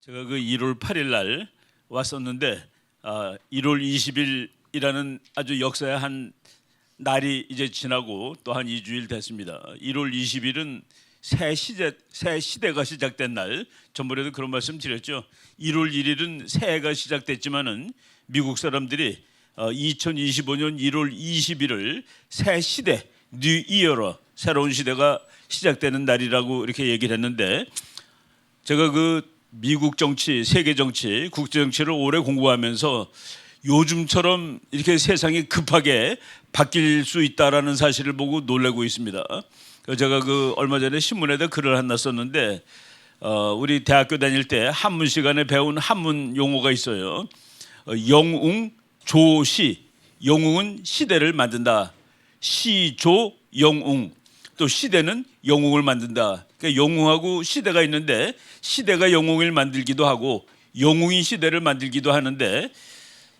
제가 그 1월 8일 날 왔었는데 1월 20일이라는 아주 역사의 한 날이 이제 지나고 또 한 2주일 됐습니다. 1월 20일은 새 시대가 시작된 날. 전번에도 그런 말씀 드렸죠. 1월 1일은 새해가 시작됐지만은 미국 사람들이 2025년 1월 20일을 새 시대, 뉴 이어로 새로운 시대가 시작되는 날이라고 이렇게 얘기를 했는데, 제가 그 미국 정치, 세계 정치, 국제 정치를 오래 공부하면서 요즘처럼 이렇게 세상이 급하게 바뀔 수 있다라는 사실을 보고 놀라고 있습니다. 제가 그 얼마 전에 신문에다 글을 하나 썼는데, 우리 대학교 다닐 때 한문 시간에 배운 한문 용어가 있어요. 영웅, 조시. 영웅은 시대를 만든다. 시조, 영웅. 또 시대는 영웅을 만든다. 그러니까 영웅하고 시대가 있는데, 시대가 영웅을 만들기도 하고 영웅이 시대를 만들기도 하는데,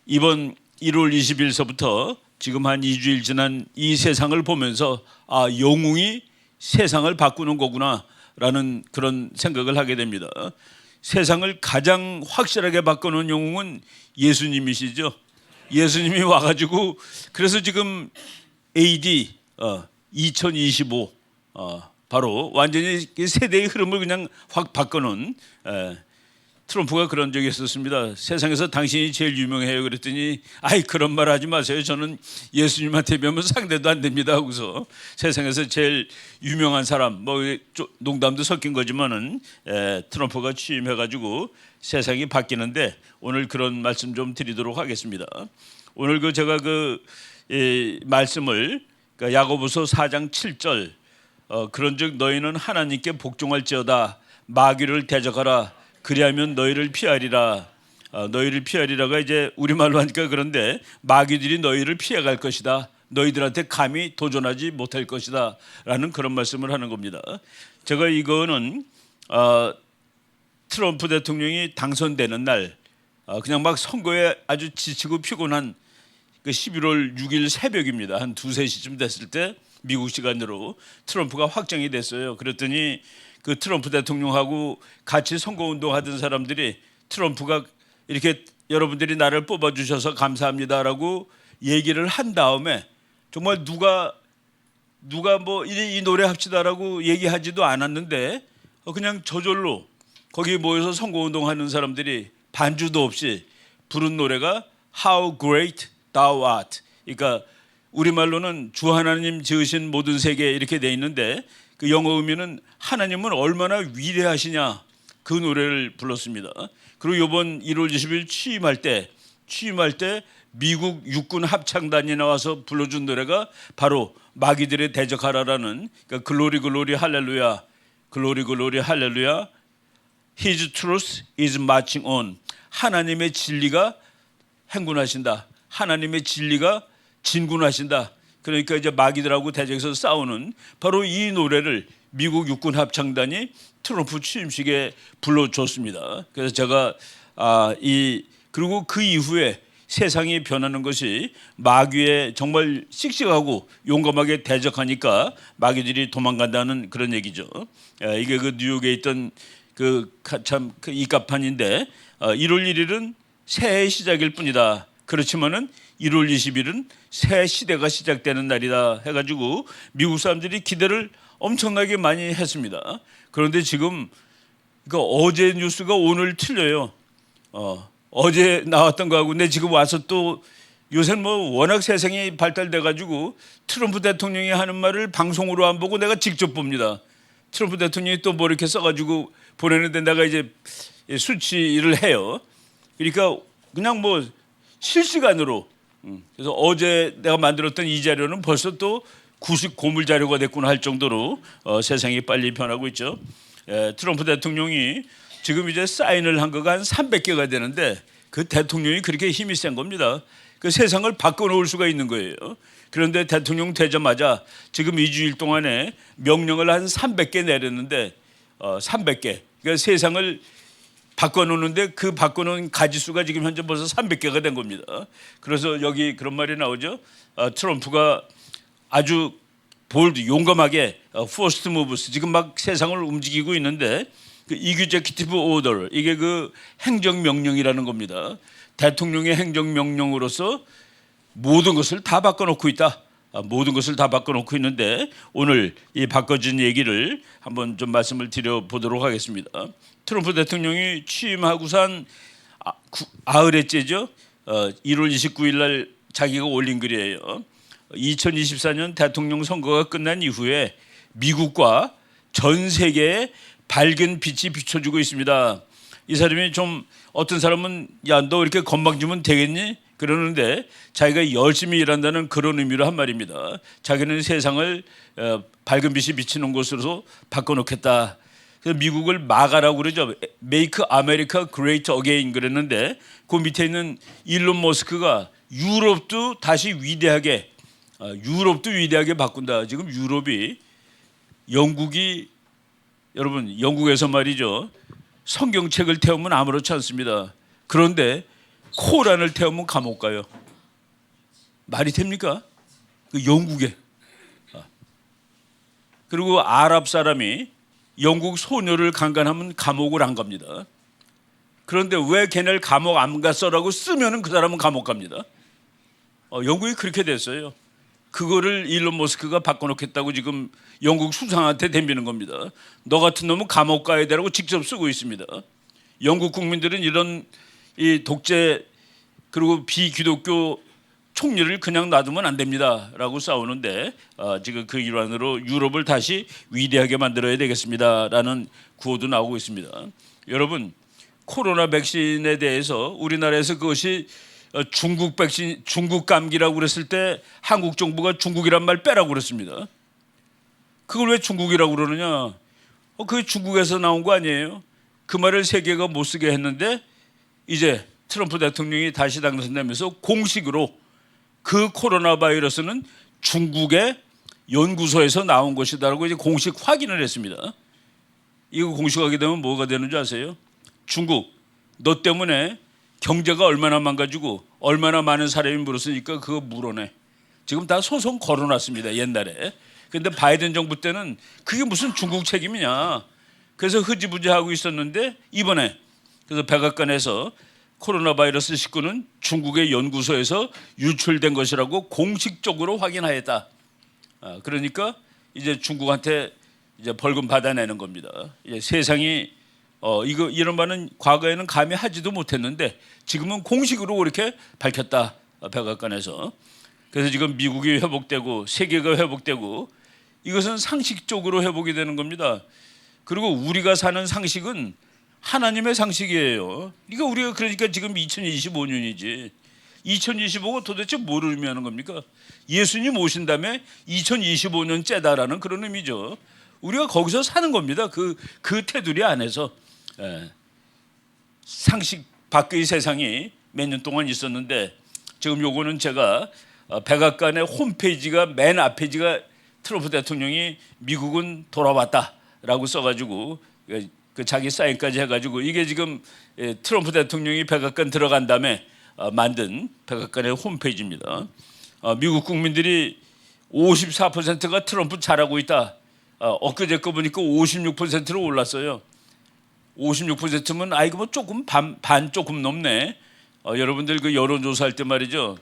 이번 1월 20일서부터 지금 한 2주일 지난 이 세상을 보면서 영웅이 세상을 바꾸는 거구나라는 그런 생각을 하게 됩니다. 세상을 가장 확실하게 바꾸는 영웅은 예수님이시죠. 예수님이 와가지고, 그래서 지금 AD 2025 바로 완전히 세대의 흐름을 그냥 확 바꾸는, 트럼프가 그런 적이 있었습니다. 세상에서 당신이 제일 유명해요. 그랬더니 그런 말 하지 마세요. 저는 예수님한테 비하면 상대도 안 됩니다 하고서 세상에서 제일 유명한 사람, 뭐 농담도 섞인 거지만은 트럼프가 취임해가지고 세상이 바뀌는데, 오늘 그런 말씀 좀 드리도록 하겠습니다. 오늘 제가 말씀을 야고보서 4장 7절, 그런즉 너희는 하나님께 복종할지어다. 마귀를 대적하라. 그리하면 너희를 피하리라. 너희를 피하리라가 이제 우리말로 하니까 그런데, 마귀들이 너희를 피해갈 것이다. 너희들한테 감히 도전하지 못할 것이다 라는 그런 말씀을 하는 겁니다. 제가 이거는 트럼프 대통령이 당선되는 날, 그냥 막 선거에 아주 지치고 피곤한 11월 6일 새벽입니다. 한 2, 3시쯤 됐을 때 미국 시간으로 트럼프가 확정이 됐어요. 그랬더니 그 트럼프 대통령하고 같이 선거운동 하던 사람들이 트럼프가 이렇게 여러분들이 나를 뽑아주셔서 감사합니다라고 얘기를 한 다음에, 정말 누가 뭐 이 노래 합시다라고 얘기하지도 않았는데 그냥 저절로 거기 모여서 선거운동 하는 사람들이 반주도 없이 부른 노래가 How Great Thou Art. 그러니까 우리말로는 주 하나님 지으신 모든 세계 이렇게 돼 있는데, 그 영어 의미는 하나님은 얼마나 위대하시냐, 그 노래를 불렀습니다. 그리고 이번 1월 20일 취임할 때 미국 육군 합창단이 나와서 불러준 노래가 바로 마귀들의 대적하라라는, 그러니까 글로리 글로리 할렐루야, 글로리 글로리 할렐루야, His truth is marching on. 하나님의 진리가 행군하신다. 하나님의 진리가 진군하신다. 그러니까 이제 마귀들하고 대적해서 싸우는 바로 이 노래를 미국 육군 합창단이 트럼프 취임식에 불러줬습니다. 그래서 제가 그리고 그 이후에 세상이 변하는 것이 마귀에 정말 씩씩하고 용감하게 대적하니까 마귀들이 도망간다는 그런 얘기죠. 이게 그 뉴욕에 있던 참 이깝판인데, 1월 1일은 새해의 시작일 뿐이다. 그렇지만은 1월 20일은 새 시대가 시작되는 날이다 해가지고 미국 사람들이 기대를 엄청나게 많이 했습니다. 그런데 지금 어제 뉴스가 오늘 틀려요. 어제 나왔던 거하고, 근데 지금 와서 또 요새 뭐 워낙 세상이 발달돼가지고 트럼프 대통령이 하는 말을 방송으로 안 보고 내가 직접 봅니다. 트럼프 대통령이 또 뭐 이렇게 써가지고 보내는데 내가 이제 수치를 해요. 그러니까 그냥 뭐 실시간으로. 그래서 어제 내가 만들었던 이 자료는 벌써 또 90 고물 자료가 됐구나 할 정도로 세상이 빨리 변하고 있죠. 트럼프 대통령이 지금 이제 사인을 한 거가 한 300개가 되는데, 그 대통령이 그렇게 힘이 센 겁니다. 그 세상을 바꿔놓을 수가 있는 거예요. 그런데 대통령 되자마자 지금 2주일 동안에 명령을 한 300개 내렸는데, 300개. 그러니까 세상을 바꿔놓는데 그 바꿔놓은 가지수가 지금 현재 벌써 300개가 된 겁니다. 그래서 여기 그런 말이 나오죠. 트럼프가 아주 볼드, 용감하게 퍼스트 무브스, 지금 막 세상을 움직이고 있는데, 그 executive order 이게 그 행정명령이라는 겁니다. 대통령의 행정명령으로서 모든 것을 다 바꿔놓고 있다. 모든 것을 다 바꿔놓고 있는데 오늘 이 바꿔진 얘기를 한번 좀 말씀을 드려보도록 하겠습니다. 트럼프 대통령이 취임하고선 아흘째죠. 1월 29일 날 자기가 올린 글이에요. 2024년 대통령 선거가 끝난 이후에 미국과 전 세계에 밝은 빛이 비춰주고 있습니다. 이 사람이 좀 어떤 사람은 야, 너 이렇게 건방지면 되겠니? 그러는데 자기가 열심히 일한다는 그런 의미로 한 말입니다. 자기는 세상을 밝은 빛이 비치는 곳으로 바꿔놓겠다. 그래서 미국을 막아라고 그러죠. Make America Great Again 그랬는데 그 밑에 있는 일론 머스크가 유럽도 다시 위대하게 바꾼다. 지금 유럽이 영국이 여러분 영국에서 말이죠. 성경책을 태우면 아무렇지 않습니다. 그런데 코란을 태우면 감옥 가요. 말이 됩니까? 그 영국에. 그리고 아랍 사람이 영국 소녀를 강간하면 감옥을 안 갑니다. 그런데 왜 걔네를 감옥 안 갔어라고 쓰면은 그 사람은 감옥 갑니다. 영국이 그렇게 됐어요. 그거를 일론 머스크가 바꿔놓겠다고 지금 영국 수상한테 덤비는 겁니다. 너 같은 놈은 감옥 가야 되라고 직접 쓰고 있습니다. 영국 국민들은 이런 이 독재 그리고 비기독교 총리를 그냥 놔두면 안 됩니다라고 싸우는데 지금 그 일환으로 유럽을 다시 위대하게 만들어야 되겠습니다라는 구호도 나오고 있습니다. 여러분 코로나 백신에 대해서 우리나라에서 그것이 중국 백신, 중국 감기라고 그랬을 때 한국 정부가 중국이란 말 빼라고 그랬습니다. 그걸 왜 중국이라고 그러느냐? 그게 중국에서 나온 거 아니에요? 그 말을 세계가 못 쓰게 했는데 이제 트럼프 대통령이 다시 당선되면서 공식으로 그 코로나 바이러스는 중국의 연구소에서 나온 것이다라고 이제 공식 확인을 했습니다. 이거 공식하게 되면 뭐가 되는 줄 아세요? 중국, 너 때문에 경제가 얼마나 망가지고 얼마나 많은 사람이 물었으니까 그거 물어내. 지금 다 소송 걸어놨습니다. 옛날에. 그런데 바이든 정부 때는 그게 무슨 중국 책임이냐. 그래서 흐지부지하고 있었는데 이번에 그래서 백악관에서 코로나 바이러스 19는 중국의 연구소에서 유출된 것이라고 공식적으로 확인하였다. 그러니까 이제 중국한테 이제 벌금 받아내는 겁니다. 이제 세상이 이런 말은 과거에는 감히 하지도 못했는데 지금은 공식으로 그렇게 밝혔다. 백악관에서. 그래서 지금 미국이 회복되고 세계가 회복되고 이것은 상식적으로 회복이 되는 겁니다. 그리고 우리가 사는 상식은 하나님의 상식이에요. 이거 우리가 그러니까 지금 2025년이지. 2025가 도대체 뭐를 의미하는 겁니까? 예수님 오신 다음에 2025년째다라는 그런 의미죠. 우리가 거기서 사는 겁니다. 그 테두리 안에서. 상식 밖의 세상이 몇 년 동안 있었는데 지금 요거는 제가 백악관의 홈페이지가 맨 앞페이지가 트럼프 대통령이 미국은 돌아왔다라고 써가지고 그 자기 사인까지 해가지고 이게 지금 트럼프 대통령이 백악관 들어간 다음에 만든 백악관의 홈페이지입니다. 미국 국민들이 54%가 트럼프 잘하고 있다. 엊그제 거 보니까 56%로 올랐어요. 56%면 아이고 뭐 조금 반 조금 넘네. 여러분들 그 여론조사할 때 말이죠.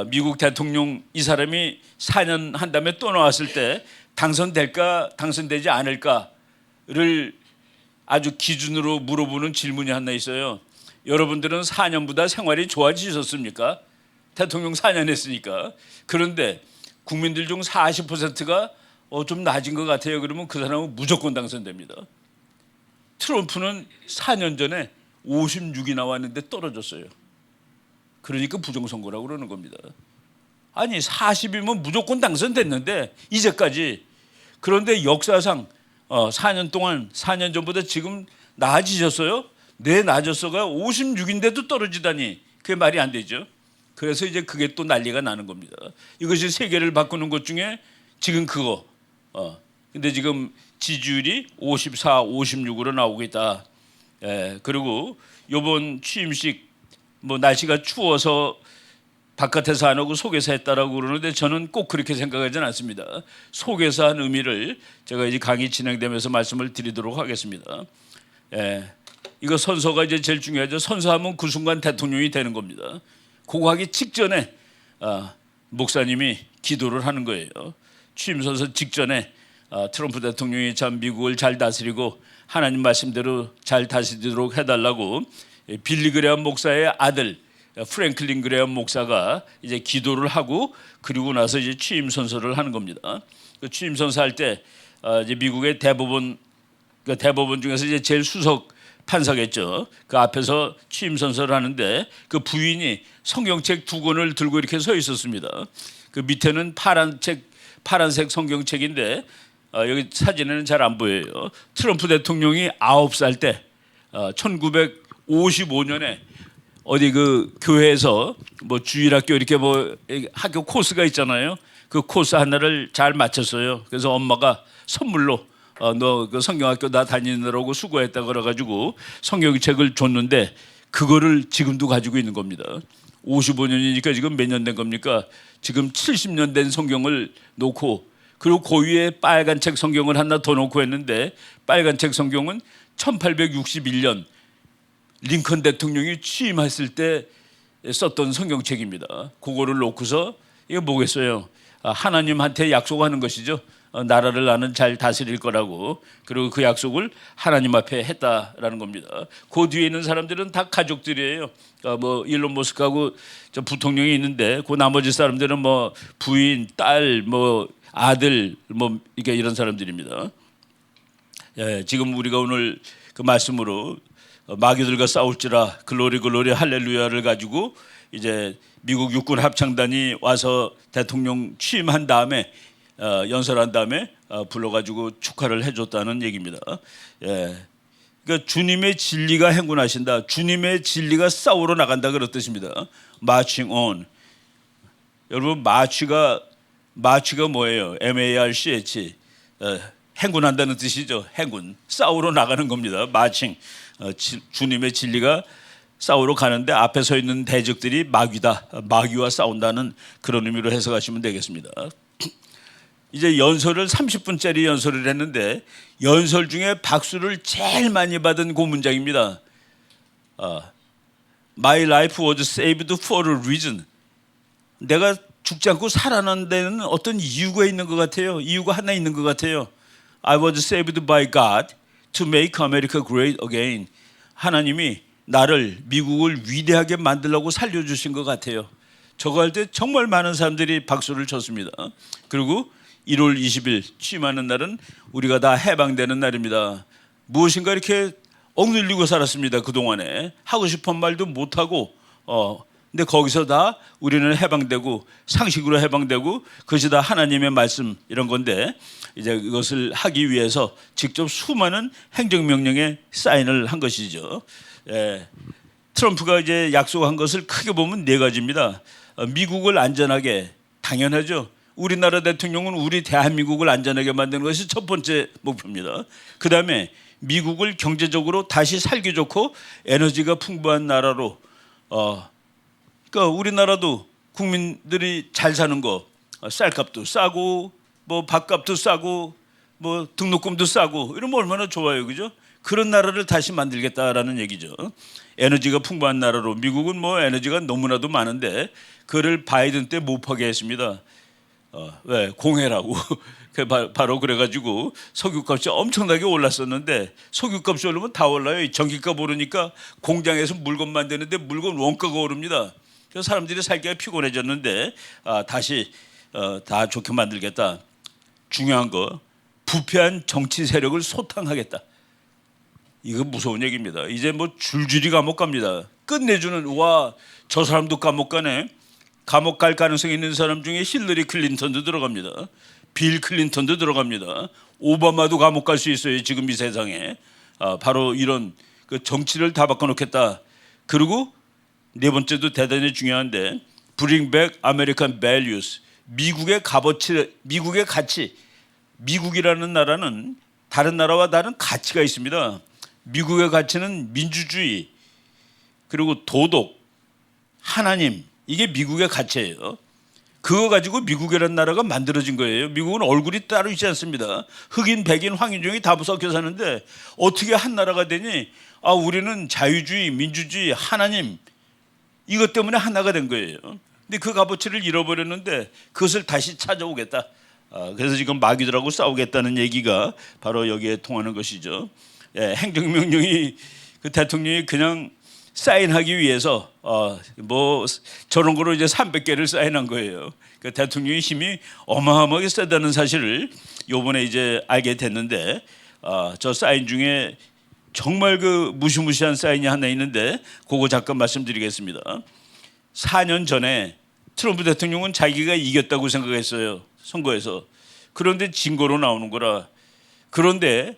미국 대통령 이 사람이 4년 한 다음에 또 나왔을 때 당선될까 당선되지 않을까를 아주 기준으로 물어보는 질문이 하나 있어요. 여러분들은 4년보다 생활이 좋아지셨습니까? 대통령 4년 했으니까. 그런데 국민들 중 40%가 좀 낮은 것 같아요. 그러면 그 사람은 무조건 당선됩니다. 트럼프는 4년 전에 56이 나왔는데 떨어졌어요. 그러니까 부정선거라고 그러는 겁니다. 아니 40이면 무조건 당선됐는데 이제까지. 그런데 역사상 4년 동안 4년 전보다 지금 나아지셨어요? 네, 나아졌어가 56인데도 떨어지다니 그게 말이 안 되죠. 그래서 이제 그게 또 난리가 나는 겁니다. 이것이 세계를 바꾸는 것 중에 지금 그거. 근데 지금 지지율이 54, 56으로 나오고 있다. 그리고 이번 취임식 뭐 날씨가 추워서 바깥에서 안 하고 속에서 했다라고 그러는데 저는 꼭 그렇게 생각하지는 않습니다. 속에서 한 의미를 제가 이제 강의 진행되면서 말씀을 드리도록 하겠습니다. 예, 이거 선서가 이제 제일 중요하죠. 선서하면 그 순간 대통령이 되는 겁니다. 그거 하기 직전에 목사님이 기도를 하는 거예요. 취임 선서 직전에 트럼프 대통령이 참 미국을 잘 다스리고 하나님 말씀대로 잘 다스리도록 해달라고 빌리 그레엄 목사의 아들 프랭클린 그레엄 목사가 이제 기도를 하고 그리고 나서 이제 취임 선서를 하는 겁니다. 그 취임 선서할 때 이제 미국의 대법원 중에서 이제 제일 수석 판사겠죠. 그 앞에서 취임 선서를 하는데 그 부인이 성경책 2권을 들고 이렇게 서 있었습니다. 그 밑에는 파란색 성경책인데 여기 사진에는 잘 안 보여요. 트럼프 대통령이 9살 때 1955년에 어디 그 교회에서 뭐 주일학교 이렇게 뭐 학교 코스가 있잖아요. 그 코스 하나를 잘 마쳤어요. 그래서 엄마가 선물로 너 그 성경학교 나 다니느라고 수고했다 그래가지고 성경책을 줬는데 그거를 지금도 가지고 있는 겁니다. 55년이니까 지금 몇 년 된 겁니까? 지금 70년 된 성경을 놓고 그리고 그 위에 빨간 책 성경을 하나 더 놓고 했는데 빨간 책 성경은 1861년 링컨 대통령이 취임했을 때 썼던 성경책입니다. 그거를 놓고서 이거 뭐겠어요? 하나님한테 약속하는 것이죠. 나라를 나는 잘 다스릴 거라고. 그리고 그 약속을 하나님 앞에 했다라는 겁니다. 그 뒤에 있는 사람들은 다 가족들이에요. 뭐 일론 머스크하고 저 부통령이 있는데 그 나머지 사람들은 뭐 부인, 딸, 뭐 아들, 뭐 이게 이런 사람들입니다. 예, 지금 우리가 오늘 그 말씀으로 마귀들과 싸울지라 글로리 글로리 할렐루야를 가지고 이제 미국 육군 합창단이 와서 대통령 취임한 다음에 연설한 다음에 불러가지고 축하를 해줬다는 얘기입니다. 예. 그러니까 주님의 진리가 행군하신다. 주님의 진리가 싸우러 나간다 그런 뜻입니다. Marching on. 여러분 마치가 뭐예요? MARCH. 행군한다는 뜻이죠. 행군. 싸우러 나가는 겁니다. Marching. 주님의 진리가 싸우러 가는데 앞에 서 있는 대적들이 마귀다. 마귀와 싸운다는 그런 의미로 해석하시면 되겠습니다. 이제 연설을 30분짜리 연설을 했는데 연설 중에 박수를 제일 많이 받은 그 문장입니다. My life was saved for a reason. 내가 죽지 않고 살아난 데는 어떤 이유가 있는 것 같아요. 이유가 하나 있는 것 같아요. I was saved by God to make America great again. 하나님이 나를 미국을 위대하게 만들려고 살려주신 것 같아요. 저거 할 때 정말 많은 사람들이 박수를 쳤습니다. 그리고 1월 20일 취임하는 날은 우리가 다 해방되는 날입니다. 무엇인가 이렇게 억눌리고 살았습니다. 그동안에 하고 싶은 말도 못하고 근데 거기서 다 우리는 해방되고 상식으로 해방되고 그것이 다 하나님의 말씀 이런 건데 이제 이것을 하기 위해서 직접 수많은 행정명령에 사인을 한 것이죠. 예. 트럼프가 이제 약속한 것을 크게 보면 4가지입니다. 미국을 안전하게 당연하죠. 우리나라 대통령은 우리 대한민국을 안전하게 만드는 것이 첫 번째 목표입니다. 그 다음에 미국을 경제적으로 다시 살기 좋고 에너지가 풍부한 나라로 그러니까 우리나라도 국민들이 잘 사는 거 쌀값도 싸고 뭐 밥값도 싸고 뭐 등록금도 싸고 이러면 얼마나 좋아요, 그죠? 그런 나라를 다시 만들겠다라는 얘기죠. 에너지가 풍부한 나라로 미국은 뭐 에너지가 너무나도 많은데 그를 바이든 때 못 파게 했습니다. 왜 공해라고 바로 그래가지고 석유값이 엄청나게 올랐었는데 석유값이 오르면 다 올라요. 전기값 오르니까 공장에서 물건 만드는데 물건 원가가 오릅니다. 그래서 사람들이 살기가 피곤해졌는데 다시 다 좋게 만들겠다. 중요한 거 부패한 정치 세력을 소탕하겠다. 이거 무서운 얘기입니다. 이제 뭐 줄줄이 감옥 갑니다. 끝내주는 와 저 사람도 감옥 가네. 감옥 갈 가능성이 있는 사람 중에 힐러리 클린턴도 들어갑니다. 빌 클린턴도 들어갑니다. 오바마도 감옥 갈 수 있어요. 지금 이 세상에. 바로 이런 그 정치를 다 바꿔놓겠다. 그리고 4번째도 대단히 중요한데 Bring back American values. 미국의 값어치, 미국의 가치. 미국이라는 나라는 다른 나라와 다른 가치가 있습니다. 미국의 가치는 민주주의 그리고 도덕, 하나님 이게 미국의 가치예요. 그거 가지고 미국이라는 나라가 만들어진 거예요. 미국은 얼굴이 따로 있지 않습니다. 흑인, 백인, 황인종이 다 섞여 사는데 어떻게 한 나라가 되니? 아, 우리는 자유주의, 민주주의, 하나님 이것 때문에 하나가 된 거예요. 근데 그 값어치를 잃어버렸는데 그것을 다시 찾아오겠다. 그래서 지금 마귀들하고 싸우겠다는 얘기가 바로 여기에 통하는 것이죠. 예, 행정명령이 그 대통령이 그냥 사인하기 위해서 뭐 저런 거로 이제 300개를 사인한 거예요. 그 대통령의 힘이 어마어마하게 세다는 사실을 요번에 이제 알게 됐는데 저 사인 중에 정말 그 무시무시한 사인이 하나 있는데 그거 잠깐 말씀드리겠습니다. 4년 전에 트럼프 대통령은 자기가 이겼다고 생각했어요. 선거에서. 그런데 진거로 나오는 거라. 그런데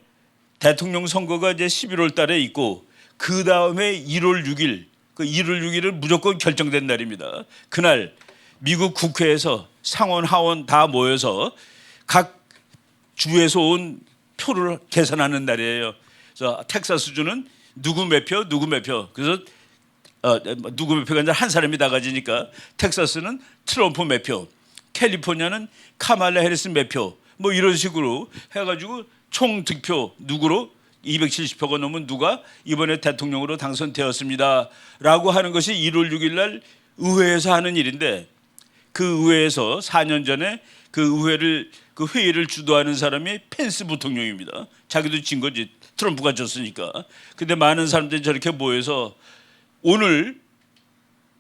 대통령 선거가 이제 11월 달에 있고 그 다음에 1월 6일, 그 1월 6일은 무조건 결정된 날입니다. 그날 미국 국회에서 상원, 하원 다 모여서 각 주에서 온 표를 계산하는 날이에요. 그래서 텍사스주는 누구 몇 표, 누구 몇 표. 그래서 누구 몇 표가 아니라 한 사람이 다 가지니까 텍사스는 트럼프 몇 표, 캘리포니아는 카말라 해리스 몇 표, 뭐 이런 식으로 해가지고 총 득표 누구로 270표가 넘은 누가 이번에 대통령으로 당선되었습니다 라고 하는 것이 1월 6일 날 의회에서 하는 일인데 그 의회에서 4년 전에 그 회의를 주도하는 사람이 펜스 부통령입니다. 자기도 진 거지. 트럼프가 졌으니까. 근데 많은 사람들이 저렇게 모여서 오늘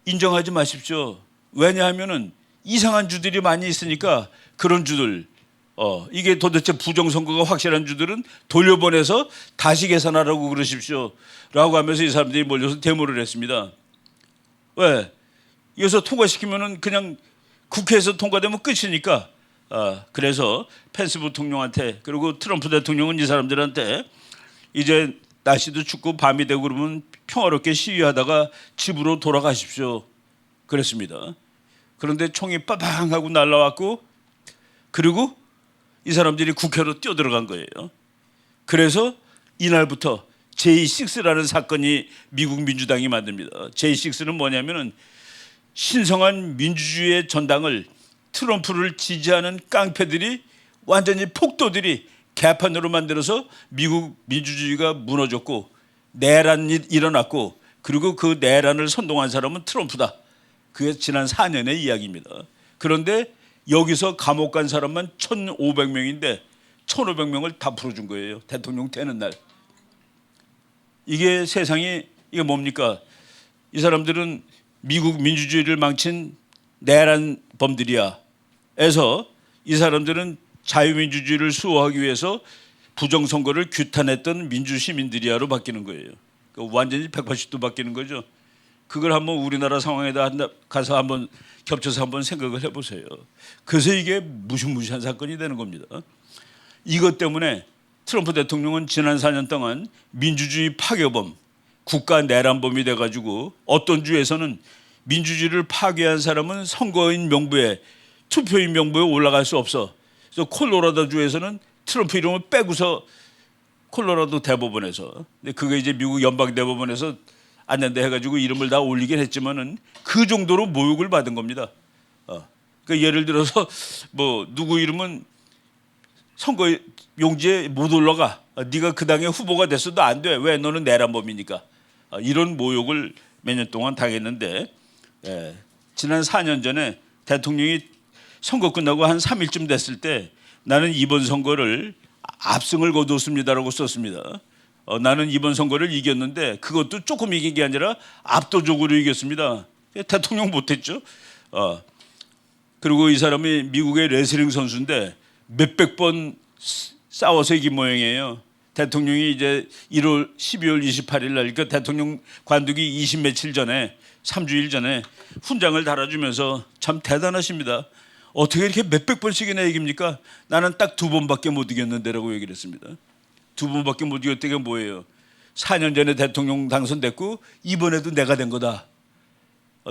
인정하지 마십시오. 왜냐하면은 이상한 주들이 많이 있으니까 그런 주들 이게 도대체 부정선거가 확실한 주들은 돌려보내서 다시 계산하라고 그러십시오 라고 하면서 이 사람들이 몰려서 데모를 했습니다. 왜? 이어서 통과시키면은 그냥 국회에서 통과되면 끝이니까 그래서 펜스 부통령한테 그리고 트럼프 대통령은 이 사람들한테 이제 날씨도 춥고 밤이 되고 그러면 평화롭게 시위하다가 집으로 돌아가십시오 그랬습니다. 그런데 총이 빠방하고 날라왔고 그리고 이 사람들이 국회로 뛰어들어간 거예요. 그래서 이날부터 J6라는 사건이 미국 민주당이 만듭니다. J6는 뭐냐면은 신성한 민주주의의 전당을 트럼프를 지지하는 깡패들이 완전히 폭도들이 개판으로 만들어서 미국 민주주의가 무너졌고 내란이 일어났고 그리고 그 내란을 선동한 사람은 트럼프다. 그게 지난 4년의 이야기입니다. 그런데 여기서 감옥 간 사람만 1,500명인데 1,500명을 다 풀어준 거예요. 대통령 되는 날. 이게 세상이 이게 뭡니까? 이 사람들은 미국 민주주의를 망친 내란범들이야. 에서 이 사람들은 자유민주주의를 수호하기 위해서 부정선거를 규탄했던 민주시민들이야로 바뀌는 거예요. 완전히 180도 바뀌는 거죠. 그걸 한번 우리나라 상황에다 가서 한번 겹쳐서 한번 생각을 해보세요. 그래서 이게 무시무시한 사건이 되는 겁니다. 이것 때문에 트럼프 대통령은 지난 4년 동안 민주주의 파괴범, 국가 내란범이 돼가지고 어떤 주에서는 민주주의를 파괴한 사람은 선거인 명부에 투표인 명부에 올라갈 수 없어. 그래서 콜로라도 주에서는 트럼프 이름을 빼고서 콜로라도 대법원에서 근데 그게 이제 미국 연방 대법원에서 안 된다 해가지고 이름을 다 올리긴 했지만은 그 정도로 모욕을 받은 겁니다. 그러니까 예를 들어서 뭐 누구 이름은 선거 용지에 못 올라가. 네가 그 당의 후보가 됐어도 안 돼. 왜? 너는 내란범이니까. 이런 모욕을 몇 년 동안 당했는데 지난 4년 전에 대통령이 선거 끝나고 한 3일쯤 됐을 때 나는 이번 선거를 압승을 거두었습니다라고 썼습니다. 나는 이번 선거를 이겼는데 그것도 조금 이긴 게 아니라 압도적으로 이겼습니다. 대통령 못했죠. 그리고 이 사람이 미국의 레슬링 선수인데 몇백 번 싸워서 이긴 모양이에요. 대통령이 이제 12월 28일 날 그러니까 대통령 관두기 20 며칠 전에 3주일 전에 훈장을 달아주면서 참 대단하십니다. 어떻게 이렇게 몇백 번씩이나 이깁니까? 나는 딱 2번밖에 못 이겼는데라고 얘기를 했습니다. 2번밖에 못 이겼던 게 뭐예요? 4년 전에 대통령 당선됐고 이번에도 내가 된 거다.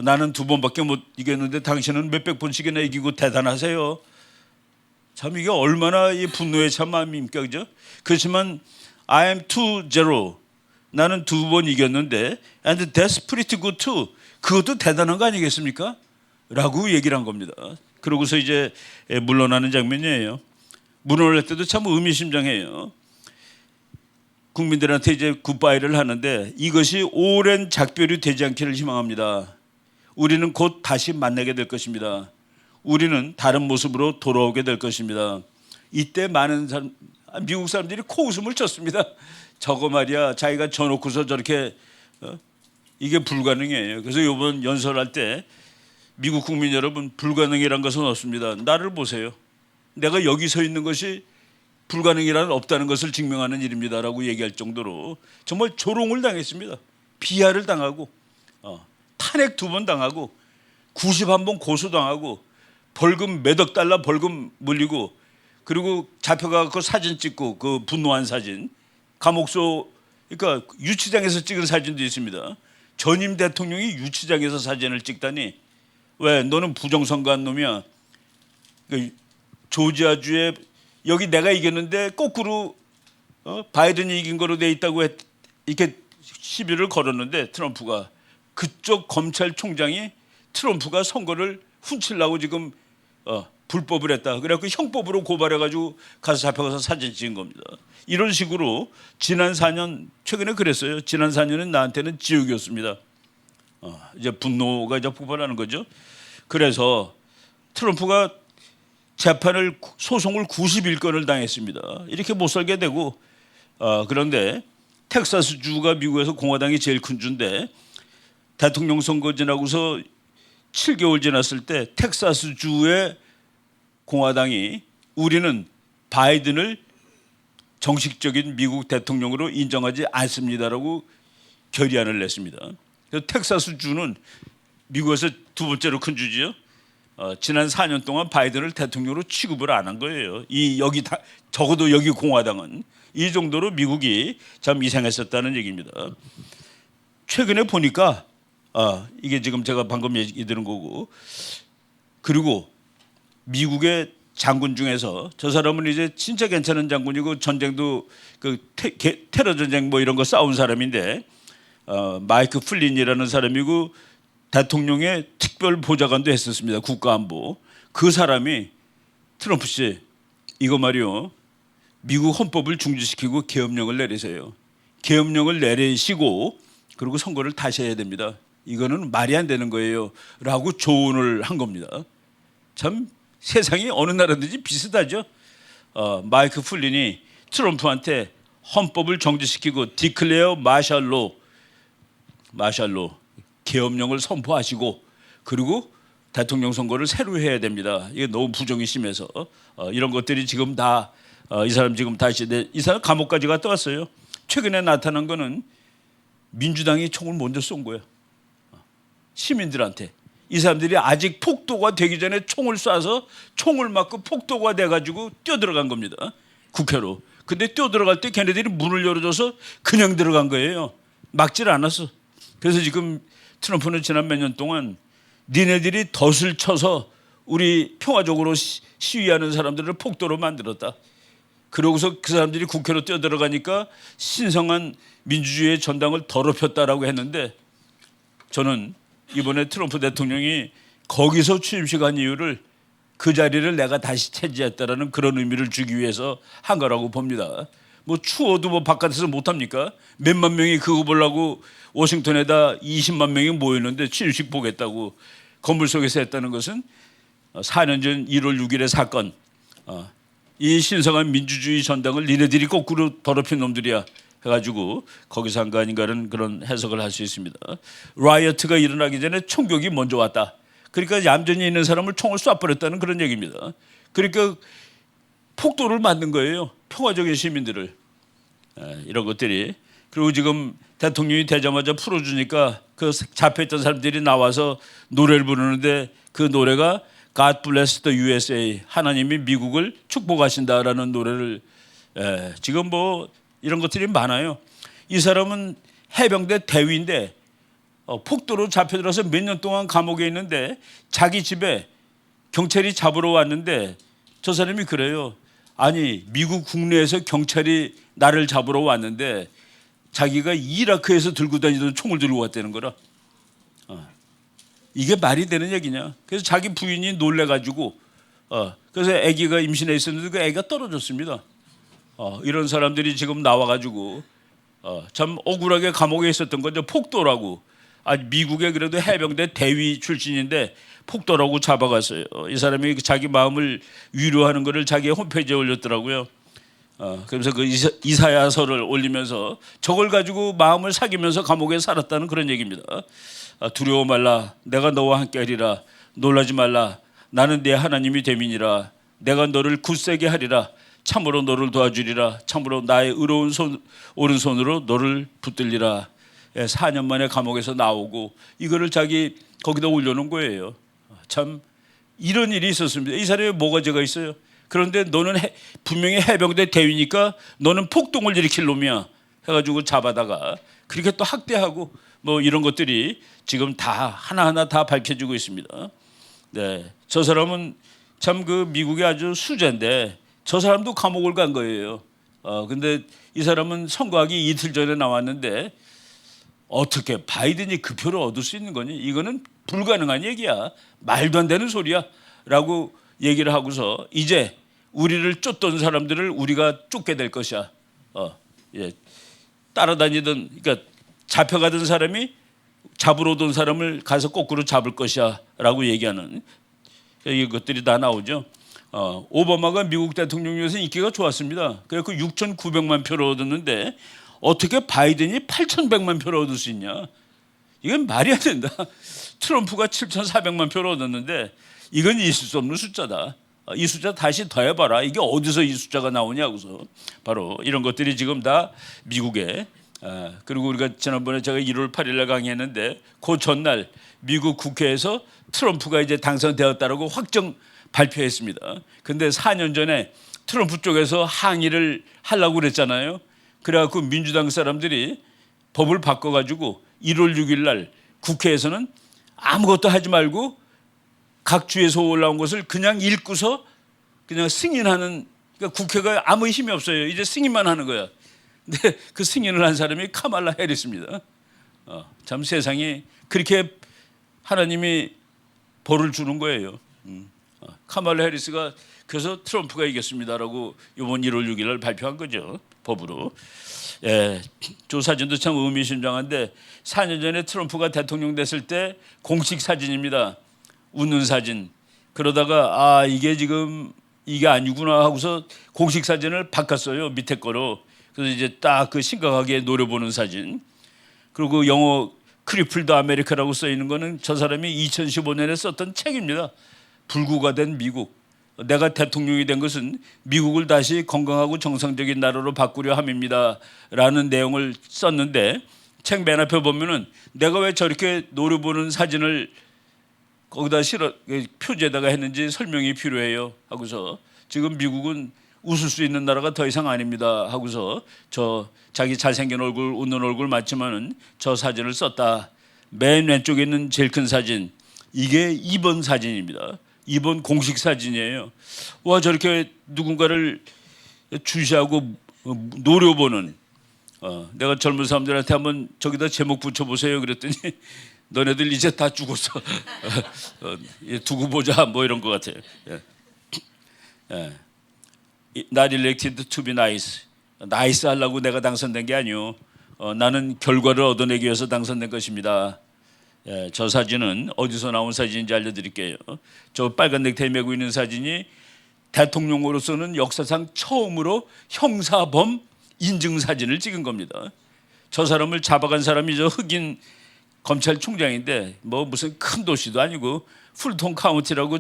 나는 2번밖에 못 이겼는데 당신은 몇백 번씩이나 이기고 대단하세요. 참 이게 얼마나 이 분노의 참 마음입니까, 그죠? 그렇지만 I am 2-0. 나는 2번 이겼는데 and that's pretty good too. 그것도 대단한 거 아니겠습니까? 라고 얘기를 한 겁니다. 그러고서 이제 물러나는 장면이에요. 물러날 때도 참 의미심장해요. 국민들한테 이제 굿바이를 하는데 이것이 오랜 작별이 되지 않기를 희망합니다. 우리는 곧 다시 만나게 될 것입니다. 우리는 다른 모습으로 돌아오게 될 것입니다. 이때 많은 사람, 미국 사람들이 코웃음을 쳤습니다. 저거 말이야 자기가 져놓고서 저렇게 이게 불가능해요. 그래서 이번 연설할 때 미국 국민 여러분, 불가능이란 것은 없습니다. 나를 보세요. 내가 여기 서 있는 것이 불가능이란 없다는 것을 증명하는 일입니다라고 얘기할 정도로 정말 조롱을 당했습니다. 비하를 당하고 탄핵 2번 당하고 91번 고소당하고 벌금 몇억 달러 벌금 물리고 그리고 잡혀가서 사진 찍고 그 분노한 사진 감옥소 그러니까 유치장에서 찍은 사진도 있습니다. 전임 대통령이 유치장에서 사진을 찍다니 왜 너는 부정선거한 놈이야. 조지아주에 여기 내가 이겼는데 거꾸로 바이든이 이긴 거로 돼 있다고 이렇게 시비를 걸었는데 트럼프가 그쪽 검찰총장이 트럼프가 선거를 훔치려고 지금 불법을 했다. 그래갖고 형법으로 고발해가지고 가서 잡혀가서 사진 찍은 겁니다. 이런 식으로 지난 4년 최근에 그랬어요. 지난 4년은 나한테는 지옥이었습니다. 이제 분노가 이제 폭발하는 거죠. 그래서 트럼프가 재판을 소송을 91건을 당했습니다. 이렇게 못 살게 되고 그런데 텍사스 주가 미국에서 공화당이 제일 큰 주인데 대통령 선거 지나고서 7개월 지났을 때 텍사스 주의 공화당이 우리는 바이든을 정식적인 미국 대통령으로 인정하지 않습니다라고 결의안을 냈습니다. 그래서 텍사스 주는 미국에서 두 번째로 큰 주지요. 지난 4년 동안 바이든을 대통령으로 취급을 안 한 거예요. 적어도 여기 공화당은 이 정도로 미국이 참 이상했었다는 얘기입니다. 최근에 보니까 이게 지금 제가 방금 얘기 들은 거고 그리고 미국의 장군 중에서 저 사람은 이제 진짜 괜찮은 장군이고 전쟁도 그 테러 전쟁 뭐 이런 거 싸운 사람인데 마이크 플린이라는 사람이고 대통령의 특별 보좌관도 했었습니다. 국가안보. 그 사람이 트럼프 씨 이거 말이요. 미국 헌법을 중지시키고 계엄령을 내리세요. 계엄령을 내리시고 그리고 선거를 다시 해야 됩니다. 이거는 말이 안 되는 거예요. 라고 조언을 한 겁니다. 참 세상이 어느 나라든지 비슷하죠. 마이크 플린이 트럼프한테 헌법을 정지시키고 디클레어 마샬로 계엄령을 선포하시고 그리고 대통령 선거를 새로 해야 됩니다. 이게 너무 부정이 심해서 이런 것들이 지금 다 이 사람 지금 다시 이 사람 감옥까지 갔다 왔어요. 최근에 나타난 거는 민주당이 총을 먼저 쏜 거예요. 시민들한테. 이 사람들이 아직 폭도가 되기 전에 총을 쏴서 총을 맞고 폭도가 돼가지고 뛰어들어간 겁니다. 국회로. 근데 뛰어들어갈 때 걔네들이 문을 열어줘서 그냥 들어간 거예요. 막질 않았어. 그래서 지금 트럼프는 지난 몇 년 동안 니네들이 덫을 쳐서 우리 평화적으로 시위하는 사람들을 폭도로 만들었다. 그러고서 그 사람들이 국회로 뛰어들어가니까 신성한 민주주의의 전당을 더럽혔다라고 했는데 저는 이번에 트럼프 대통령이 거기서 취임식 한 이유를 그 자리를 내가 다시 차지했다라는 그런 의미를 주기 위해서 한 거라고 봅니다. 뭐 추워도 뭐 바깥에서 못합니까? 몇만 명이 그거 보려고 워싱턴에다 20만 명이 모였는데 취임식 보겠다고 건물 속에서 했다는 것은 4년 전 1월 6일의 사건 이 신성한 민주주의 전당을 니네들이 거꾸로 더럽힌 놈들이야 해가지고 거기서 한 거 아닌가라는 그런 해석을 할 수 있습니다. 라이어트가 일어나기 전에 총격이 먼저 왔다. 그러니까 얌전히 있는 사람을 총을 쏴버렸다는 그런 얘기입니다. 그러니까 폭도를 만든 거예요. 평화적인 시민들을. 이런 것들이. 그리고 지금 대통령이 되자마자 풀어주니까 그 잡혀있던 사람들이 나와서 노래를 부르는데 그 노래가 God bless the USA. 하나님이 미국을 축복하신다라는 노래를 지금 뭐 이런 것들이 많아요. 이 사람은 해병대 대위인데 폭도로 잡혀들어서 몇 년 동안 감옥에 있는데 자기 집에 경찰이 잡으러 왔는데 저 사람이 그래요. 아니 미국 국내에서 경찰이 나를 잡으러 왔는데 자기가 이라크에서 들고 다니던 총을 들고 왔다는 거라. 이게 말이 되는 얘기냐? 그래서 자기 부인이 놀래가지고 그래서 아기가 임신해 있었는데 그 아기가 떨어졌습니다. 이런 사람들이 지금 나와가지고 참 억울하게 감옥에 있었던 거죠. 폭도라고. 미국의 그래도 해병대 대위 출신인데 폭도라고 잡아갔어요. 이 사람이 자기 마음을 위로하는 것을 자기 홈페이지에 올렸더라고요. 그래서 그 이사야서를 올리면서 저걸 가지고 마음을 사귀면서 감옥에 살았다는 그런 얘기입니다. 두려워 말라, 내가 너와 함께하리라. 놀라지 말라, 나는 네 하나님이 됨이니라. 내가 너를 굳세게 하리라. 참으로 너를 도와주리라. 참으로 나의 의로운 오른손으로 너를 붙들리라. 4년 만에 감옥에서 나오고 이거를 자기 거기다 올려놓은 거예요. 참 이런 일이 있었습니다. 이 사람이 뭐가 죄가 있어요? 그런데 너는 분명히 해병대 대위니까 너는 폭동을 일으킬 놈이야 해가지고 잡아다가 그렇게 또 학대하고 뭐 이런 것들이 지금 다 하나하나 다 밝혀지고 있습니다. 네, 저 사람은 참 그 미국의 아주 수재인데 저 사람도 감옥을 간 거예요. 근데 이 사람은 선거하기 이틀 전에 나왔는데 어떻게 바이든이 그 표를 얻을 수 있는 거니? 이거는 불가능한 얘기야. 말도 안 되는 소리야. 라고 얘기를 하고서 이제 우리를 쫓던 사람들을 우리가 쫓게 될 것이야. 예. 따라다니던 그러니까 잡혀가던 사람이 잡으러 오던 사람을 가서 거꾸로 잡을 것이야 라고 얘기하는 이것들이 다 나오죠. 오바마가 미국 대통령에서 인기가 좋았습니다. 그래서 6,900만 표를 얻었는데 어떻게 바이든이 8,100만 표를 얻을 수 있냐. 이건 말이 안 된다. 트럼프가 7,400만 표를 얻었는데 이건 있을 수 없는 숫자다. 이 숫자 다시 더해봐라. 이게 어디서 이 숫자가 나오냐고서 바로 이런 것들이 지금 다 미국에 그리고 우리가 지난번에 제가 1월 8일에 강의했는데 그 전날 미국 국회에서 트럼프가 이제 당선되었다라고 확정 발표했습니다. 근데 4년 전에 트럼프 쪽에서 항의를 하려고 그랬잖아요. 그래갖고 민주당 사람들이 법을 바꿔가지고 1월 6일 날 국회에서는 아무것도 하지 말고 각 주에서 올라온 것을 그냥 읽고서 그냥 승인하는, 그러니까 국회가 아무 힘이 없어요. 이제 승인만 하는 거야. 근데 그 승인을 한 사람이 카말라 해리스입니다. 참 세상이 그렇게 하나님이 벌을 주는 거예요. 카말라 해리스가 그래서 트럼프가 이겼습니다라고 이번 1월 6일 날 발표한 거죠. 법으로. 예, 저 사진도 참 의미심장한데 4년 전에 트럼프가 대통령 됐을 때 공식 사진입니다. 웃는 사진. 그러다가 이게 지금 이게 아니구나 하고서 공식 사진을 바꿨어요. 밑에 거로. 그래서 이제 딱 그 심각하게 노려보는 사진. 그리고 영어 크리플드 아메리카라고 써 있는 거는 저 사람이 2015년에 썼던 책입니다. 불구가 된 미국. 내가 대통령이 된 것은 미국을 다시 건강하고 정상적인 나라로 바꾸려 함입니다. 라는 내용을 썼는데 책 맨 앞에 보면은 내가 왜 저렇게 노려보는 사진을 거기다 표지에다가 했는지 설명이 필요해요 하고서 지금 미국은 웃을 수 있는 나라가 더 이상 아닙니다 하고서 저 자기 잘생긴 얼굴 웃는 얼굴 맞지만은 저 사진을 썼다. 맨 왼쪽에 있는 제일 큰 사진 이게 2번 사진입니다. 2번 공식 사진이에요. 와 저렇게 누군가를 주시하고 노려보는 내가 젊은 사람들한테 한번 저기다 제목 붙여보세요 그랬더니 너네들 이제 다 죽었어. 두고 보자 뭐 이런 것 같아요. Not elected to be nice. 나이스 하려고 내가 당선된 게 아니요. 나는 결과를 얻어내기 위해서 당선된 것입니다. 저 사진은 어디서 나온 사진인지 알려드릴게요. 저 빨간 넥타이 메고 있는 사진이 대통령으로서는 역사상 처음으로 형사범 인증 사진을 찍은 겁니다. 저 사람을 잡아간 사람이 저 흑인 검찰총장인데 뭐 무슨 큰 도시도 아니고 풀톤 카운티라고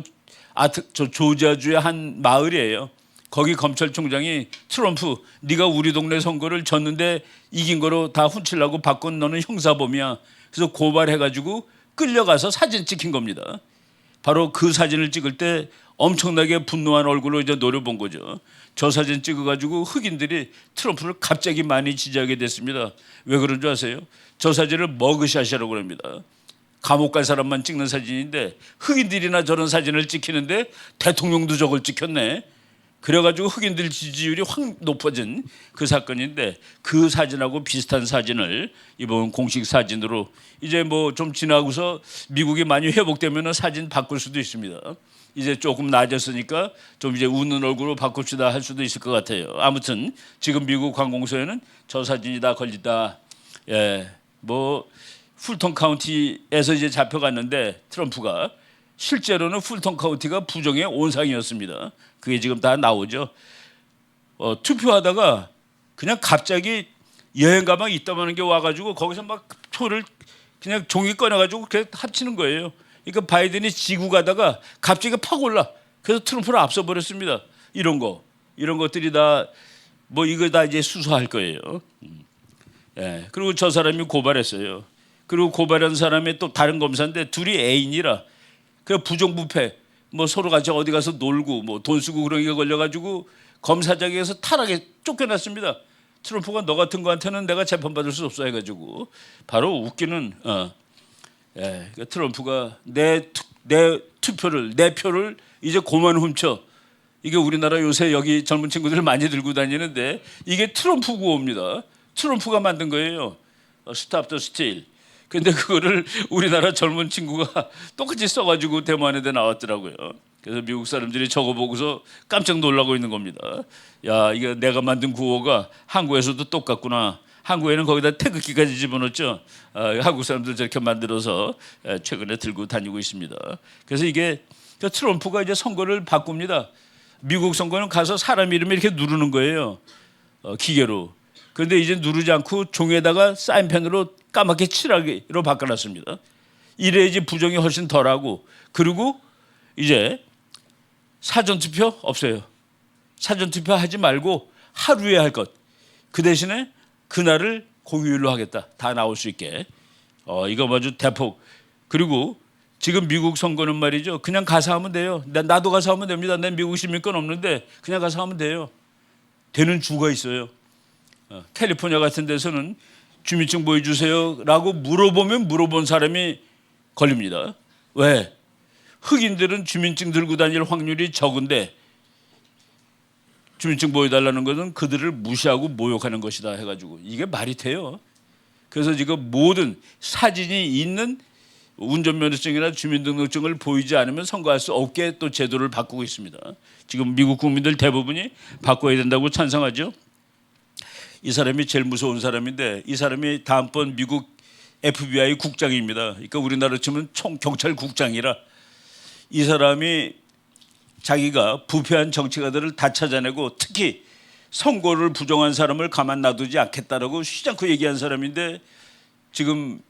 저 조지아주의 한 마을이에요. 거기 검찰총장이 트럼프 네가 우리 동네 선거를 졌는데 이긴 거로 다 훔치려고 바꾼 너는 형사범이야. 그래서 고발해가지고 끌려가서 사진 찍힌 겁니다. 바로 그 사진을 찍을 때 엄청나게 분노한 얼굴로 이제 노려본 거죠. 저 사진 찍어가지고 흑인들이 트럼프를 갑자기 많이 지지하게 됐습니다. 왜 그런 줄 아세요? 저 사진을 머그샷이라고 합니다. 감옥 갈 사람만 찍는 사진인데 흑인들이나 저런 사진을 찍히는데 대통령도 저걸 찍혔네. 그래가지고 흑인들 지지율이 확 높아진 그 사건인데 그 사진하고 비슷한 사진을 이번 공식 사진으로 이제 뭐 좀 지나고서 미국이 많이 회복되면 사진 바꿀 수도 있습니다. 이제 조금 나아졌으니까 좀 이제 웃는 얼굴로 바꿉시다 할 수도 있을 것 같아요. 아무튼 지금 미국 관공서에는 저 사진이 다 걸리다. 예, 뭐 풀턴 카운티에서 이제 잡혀갔는데 트럼프가 실제로는 풀턴 카운티가 부정의 온상이었습니다. 그게 지금 다 나오죠. 투표하다가 그냥 갑자기 여행 가방 있다마는 게 와가지고 거기서 막 표를 그냥 종이 꺼내가지고 그렇게 합치는 거예요. 그러니까 바이든이 지고 가다가 갑자기 팍 올라. 그래서 트럼프를 앞서 버렸습니다. 이런 것들이 다 뭐 이거 다 이제 수사할 거예요. 예. 그리고 저 사람이 고발했어요. 그리고 고발한 사람이 또 다른 검사인데 둘이 애인이라 그 부정부패 뭐 서로 같이 어디 가서 놀고 뭐 돈 쓰고 그런 게 걸려가지고 검사장에서 탈하게 쫓겨났습니다. 트럼프가 너 같은 거한테는 내가 재판받을 수 없어 해가지고 바로 웃기는 예, 그러니까 트럼프가 내 투표를 내 표를 이제 고만 훔쳐. 이게 우리나라 요새 여기 젊은 친구들 많이 들고 다니는데 이게 트럼프 구호입니다. 트럼프가 만든 거예요. 스탑 더 스틸. 근데 그거를 우리나라 젊은 친구가 똑같이 써가지고 대만에다 나왔더라고요. 그래서 미국 사람들이 저거 보고서 깜짝 놀라고 있는 겁니다. 야, 이거 내가 만든 구호가 한국에서도 똑같구나. 한국에는 거기다 태극기까지 집어넣었죠. 한국 사람들 저렇게 만들어서 최근에 들고 다니고 있습니다. 그래서 이게 트럼프가 이제 선거를 바꿉니다. 미국 선거는 가서 사람 이름 이렇게 누르는 거예요. 기계로. 그런데 이제 누르지 않고 종에다가 사인펜으로 까맣게 칠하기로 바꿔놨습니다. 이래야지 부정이 훨씬 덜하고 그리고 이제 사전투표 없어요. 사전투표 하지 말고 하루에 할 것. 그 대신에 그날을 공휴일로 하겠다. 다 나올 수 있게. 이거 아주 대폭. 그리고 지금 미국 선거는 말이죠. 그냥 가서 하면 돼요. 나도 가서 하면 됩니다. 난 미국 시민권 없는데 그냥 가서 하면 돼요. 되는 주가 있어요. 캘리포니아 같은 데서는 주민증 보여주세요 라고 물어본 사람이 걸립니다. 왜? 흑인들은 주민증 들고 다닐 확률이 적은데 주민증 보여달라는 것은 그들을 무시하고 모욕하는 것이다 해가지고 이게 말이 돼요. 그래서 지금 모든 사진이 있는 운전면허증이나 주민등록증을 보이지 않으면 선거할 수 없게 또 제도를 바꾸고 있습니다. 지금 미국 국민들 대부분이 바꿔야 된다고 찬성하죠. 이 사람이 제일 무서운 사람인데 이 사람이 다음번 미국 FBI 국장입니다. 그러니까 우리나라 치면 총경찰국장이라 이 사람이 자기가 부패한 정치가들을 다 찾아내고 특히 선거를 부정한 사람을 가만 놔두지 않겠다라고 쉬지 않고 얘기한 사람인데 지금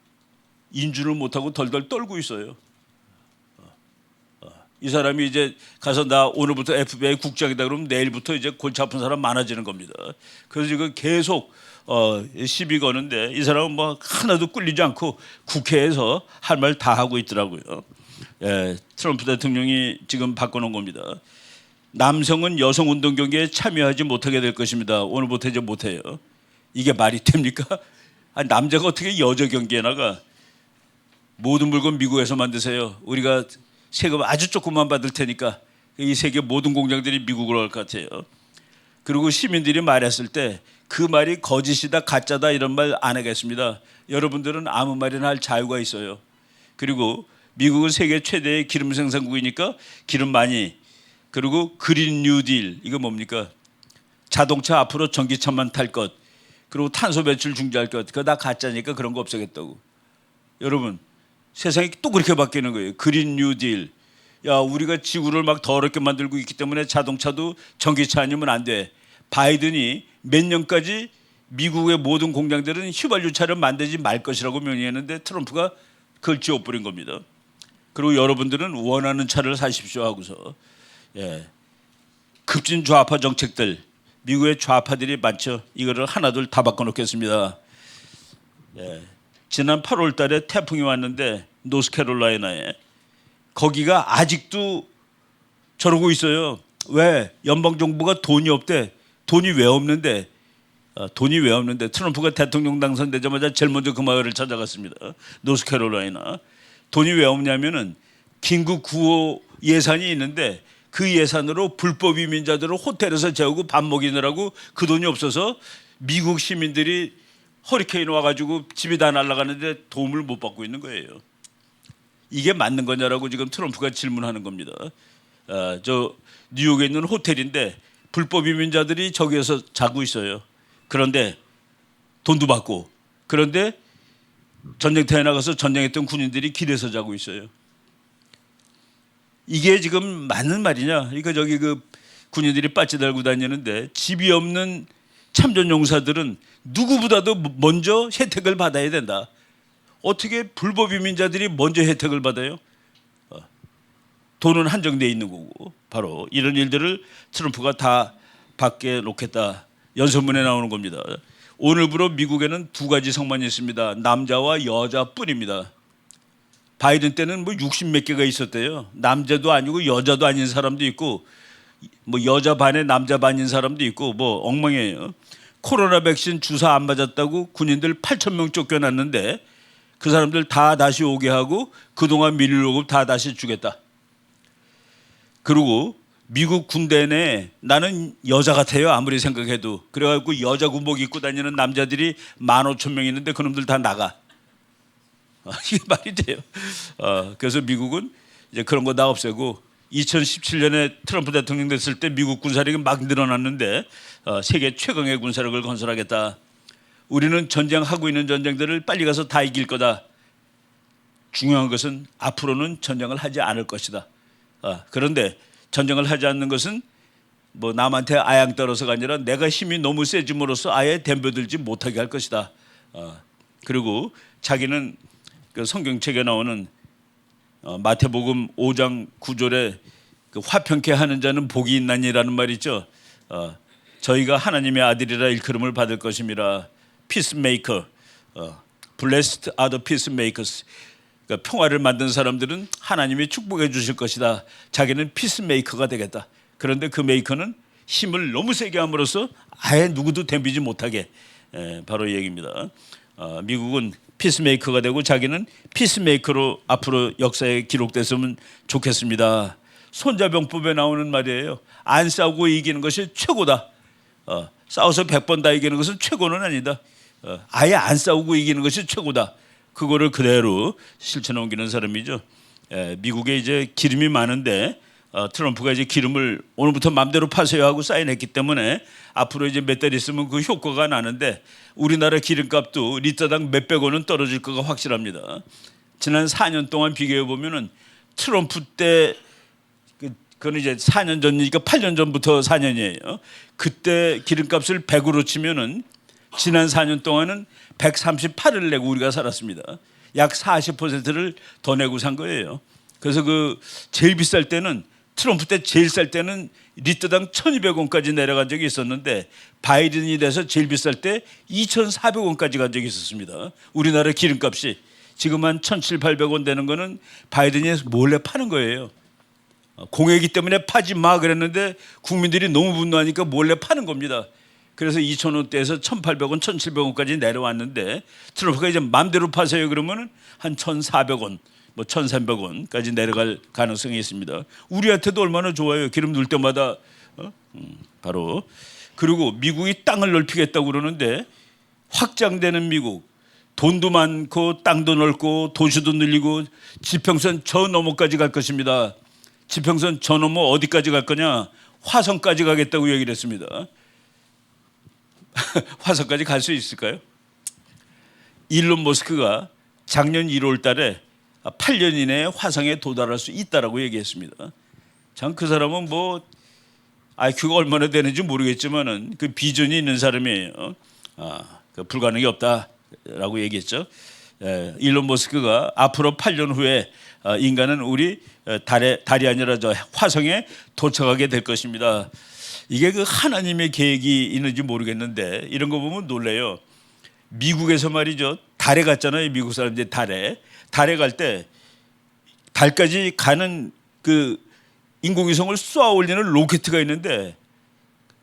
인준을 못하고 덜덜 떨고 있어요. 이 사람이 이제 가서 나 오늘부터 FBI 국장이다 그러면 내일부터 이제 골치 아픈 사람 많아지는 겁니다. 그래서 지금 계속 시비 거는데 이 사람은 뭐 하나도 꿀리지 않고 국회에서 할 말 다 하고 있더라고요. 예, 트럼프 대통령이 지금 바꿔놓은 겁니다. 남성은 여성 운동 경기에 참여하지 못하게 될 것입니다. 오늘부터 이제 못해요. 이게 말이 됩니까? 아니, 남자가 어떻게 여자 경기에 나가? 모든 물건 미국에서 만드세요. 우리가 세금 아주 조금만 받을 테니까 이 세계 모든 공장들이 미국으로 갈 것 같아요. 그리고 시민들이 말했을 때 그 말이 거짓이다 가짜다 이런 말 안 하겠습니다. 여러분들은 아무 말이나 할 자유가 있어요. 그리고 미국은 세계 최대의 기름 생산국이니까 기름 많이. 그리고 그린 뉴딜 이거 뭡니까? 자동차 앞으로 전기차만 탈 것. 그리고 탄소 배출 중지할 것. 그거 다 가짜니까 그런 거 없애겠다고. 여러분 세상이 또 그렇게 바뀌는 거예요. 그린 뉴딜. 야, 우리가 지구를 막 더럽게 만들고 있기 때문에 자동차도 전기차 아니면 안 돼. 바이든이 몇 년까지 미국의 모든 공장들은 휘발유차를 만들지 말 것이라고 명의했는데 트럼프가 그걸 지워버린 겁니다. 그리고 여러분들은 원하는 차를 사십시오 하고서 급진 좌파 정책들 미국의 좌파들이 많죠. 이거를 하나둘 다 바꿔놓겠습니다. 지난 8월 달에 태풍이 왔는데 노스캐롤라이나에 거기가 아직도 저러고 있어요. 왜? 연방정부가 돈이 없대. 돈이 왜 없는데 트럼프가 대통령 당선되자마자 제일 먼저 그 마을을 찾아갔습니다. 노스캐롤라이나. 돈이 왜 없냐면은 긴급 구호 예산이 있는데 그 예산으로 불법 이민자들을 호텔에서 재우고 밥 먹이느라고 그 돈이 없어서 미국 시민들이 허리케인 와가지고 집이 다 날아가는데 도움을 못 받고 있는 거예요. 이게 맞는 거냐라고 지금 트럼프가 질문하는 겁니다. 저 뉴욕에 있는 호텔인데 불법 이민자들이 저기에서 자고 있어요. 그런데 돈도 받고, 그런데 전쟁터에 나가서 전쟁했던 군인들이 길에서 자고 있어요. 이게 지금 맞는 말이냐? 그러니까 저기 그 군인들이 빠찌 달고 다니는데 집이 없는 참전용사들은 누구보다도 먼저 혜택을 받아야 된다. 어떻게 불법 이민자들이 먼저 혜택을 받아요? 돈은 한정되어 있는 거고. 바로 이런 일들을 트럼프가 다 밖에 놓겠다. 연설문에 나오는 겁니다. 오늘부로 미국에는 두 가지 성만이 있습니다. 남자와 여자뿐입니다. 바이든 때는 뭐 60몇 개가 있었대요. 남자도 아니고 여자도 아닌 사람도 있고, 뭐 여자 반에 남자 반인 사람도 있고, 뭐 엉망이에요. 코로나 백신 주사 안 맞았다고 군인들 8,000명 쫓겨났는데 그 사람들 다 다시 오게 하고 그동안 밀릴 월급 다 다시 주겠다. 그리고 미국 군대 내에 나는 여자 같아요. 아무리 생각해도. 그래가지고 여자 군복 입고 다니는 남자들이 15,000명 있는데 그놈들 다 나가. 이게 말이 돼요. 그래서 미국은 이제 그런 거 다 없애고 2017년에 트럼프 대통령 됐을 때 미국 군사력이 막 늘어났는데 세계 최강의 군사력을 건설하겠다. 우리는 전쟁하고 있는 전쟁들을 빨리 가서 다 이길 거다. 중요한 것은 앞으로는 전쟁을 하지 않을 것이다. 그런데 전쟁을 하지 않는 것은 뭐 남한테 아양 떨어서가 아니라 내가 힘이 너무 세짐으로써 아예 덤벼들지 못하게 할 것이다. 그리고 자기는 그 성경책에 나오는 마태복음 5장 9절에 그 화평케 하는 자는 복이 있나니라는 말이 있죠. 저희가 하나님의 아들이라 일컬음을 받을 것임이라. Peacemaker, Blessed are the peacemakers. 그러니까 평화를 만든 사람들은 하나님이 축복해 주실 것이다. 자기는 피스메이커가 되겠다. 그런데 그 메이커는 힘을 너무 세게 함으로써 아예 누구도 덤비지 못하게, 바로 이 얘기입니다. 미국은 피스메이커가 되고 자기는 피스메이커로 앞으로 역사에 기록됐으면 좋겠습니다. 손자병법에 나오는 말이에요. 안 싸우고 이기는 것이 최고다. 싸워서 100번 다 이기는 것은 최고는 아니다. 아예 안 싸우고 이기는 것이 최고다. 그거를 그대로 실천해 옮기는 사람이죠. 미국에 이제 기름이 많은데 트럼프가 이제 기름을 오늘부터 마음대로 파세요 하고 사인했기 때문에 앞으로 이제 몇 달 있으면 그 효과가 나는데 우리나라 기름값도 리터당 몇백 원은 떨어질 거가 확실합니다. 지난 4년 동안 비교해 보면은 트럼프 때 그건 이제 4년 전이니까 8년 전부터 4년이에요. 그때 기름값을 100으로 치면은 지난 4년 동안은 138을 내고 우리가 살았습니다. 약 40%를 더 내고 산 거예요. 그래서 그 제일 비쌀 때는 트럼프 때 제일 쌀 때는 리터당 1,200원까지 내려간 적이 있었는데 바이든이 돼서 제일 비쌀 때 2,400원까지 간 적이 있었습니다. 우리나라 기름값이 지금 한 1,700~1,800원 되는 거는 바이든이 몰래 파는 거예요. 공해이기 때문에 파지 마 그랬는데 국민들이 너무 분노하니까 몰래 파는 겁니다. 그래서 2,000원대에서 1,800원, 1,700원까지 내려왔는데 트럼프가 이제 마음대로 파세요 그러면 한 1,400원, 뭐 1,300원까지 내려갈 가능성이 있습니다. 우리한테도 얼마나 좋아요. 기름 넣을 때마다 바로. 그리고 미국이 땅을 넓히겠다고 그러는데 확장되는 미국, 돈도 많고 땅도 넓고 도시도 늘리고 지평선 저 너머까지 갈 것입니다. 지평선 저 너머 어디까지 갈 거냐? 화성까지 가겠다고 얘기를 했습니다. 화성까지 갈 수 있을까요? 일론 머스크가 작년 1월 달에 8년 이내에 화성에 도달할 수 있다라고 얘기했습니다. 참 그 사람은 뭐 IQ가 얼마나 되는지 모르겠지만은 그 비전이 있는 사람이에요. 그 불가능이 없다라고 얘기했죠. 일론 머스크가 앞으로 8년 후에 인간은 우리 달이 아니라 저 화성에 도착하게 될 것입니다. 이게 그 하나님의 계획이 있는지 모르겠는데 이런 거 보면 놀래요. 미국에서 말이죠. 달에 갔잖아요. 미국 사람들이 달에 갈 때 달까지 가는 그 인공위성을 쏘아 올리는 로켓가 있는데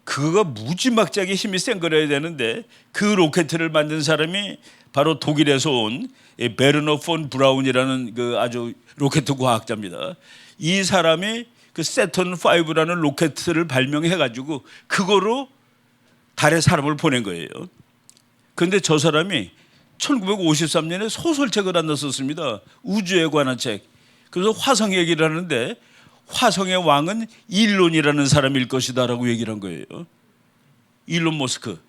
그거가 무지막지하게 힘이 센 거라야 되는데 그 로켓을 만든 사람이 바로 독일에서 온 베르너 폰 브라운이라는 그 아주 로켓 과학자입니다. 이 사람이 그 세턴 5라는 로켓을 발명해가지고 그거로 달에 사람을 보낸 거예요. 그런데 저 사람이 1953년에 소설책을 하나 썼습니다. 우주에 관한 책. 그래서 화성 얘기를 하는데 화성의 왕은 일론이라는 사람일 것이다라고 얘기를 한 거예요. 일론 머스크.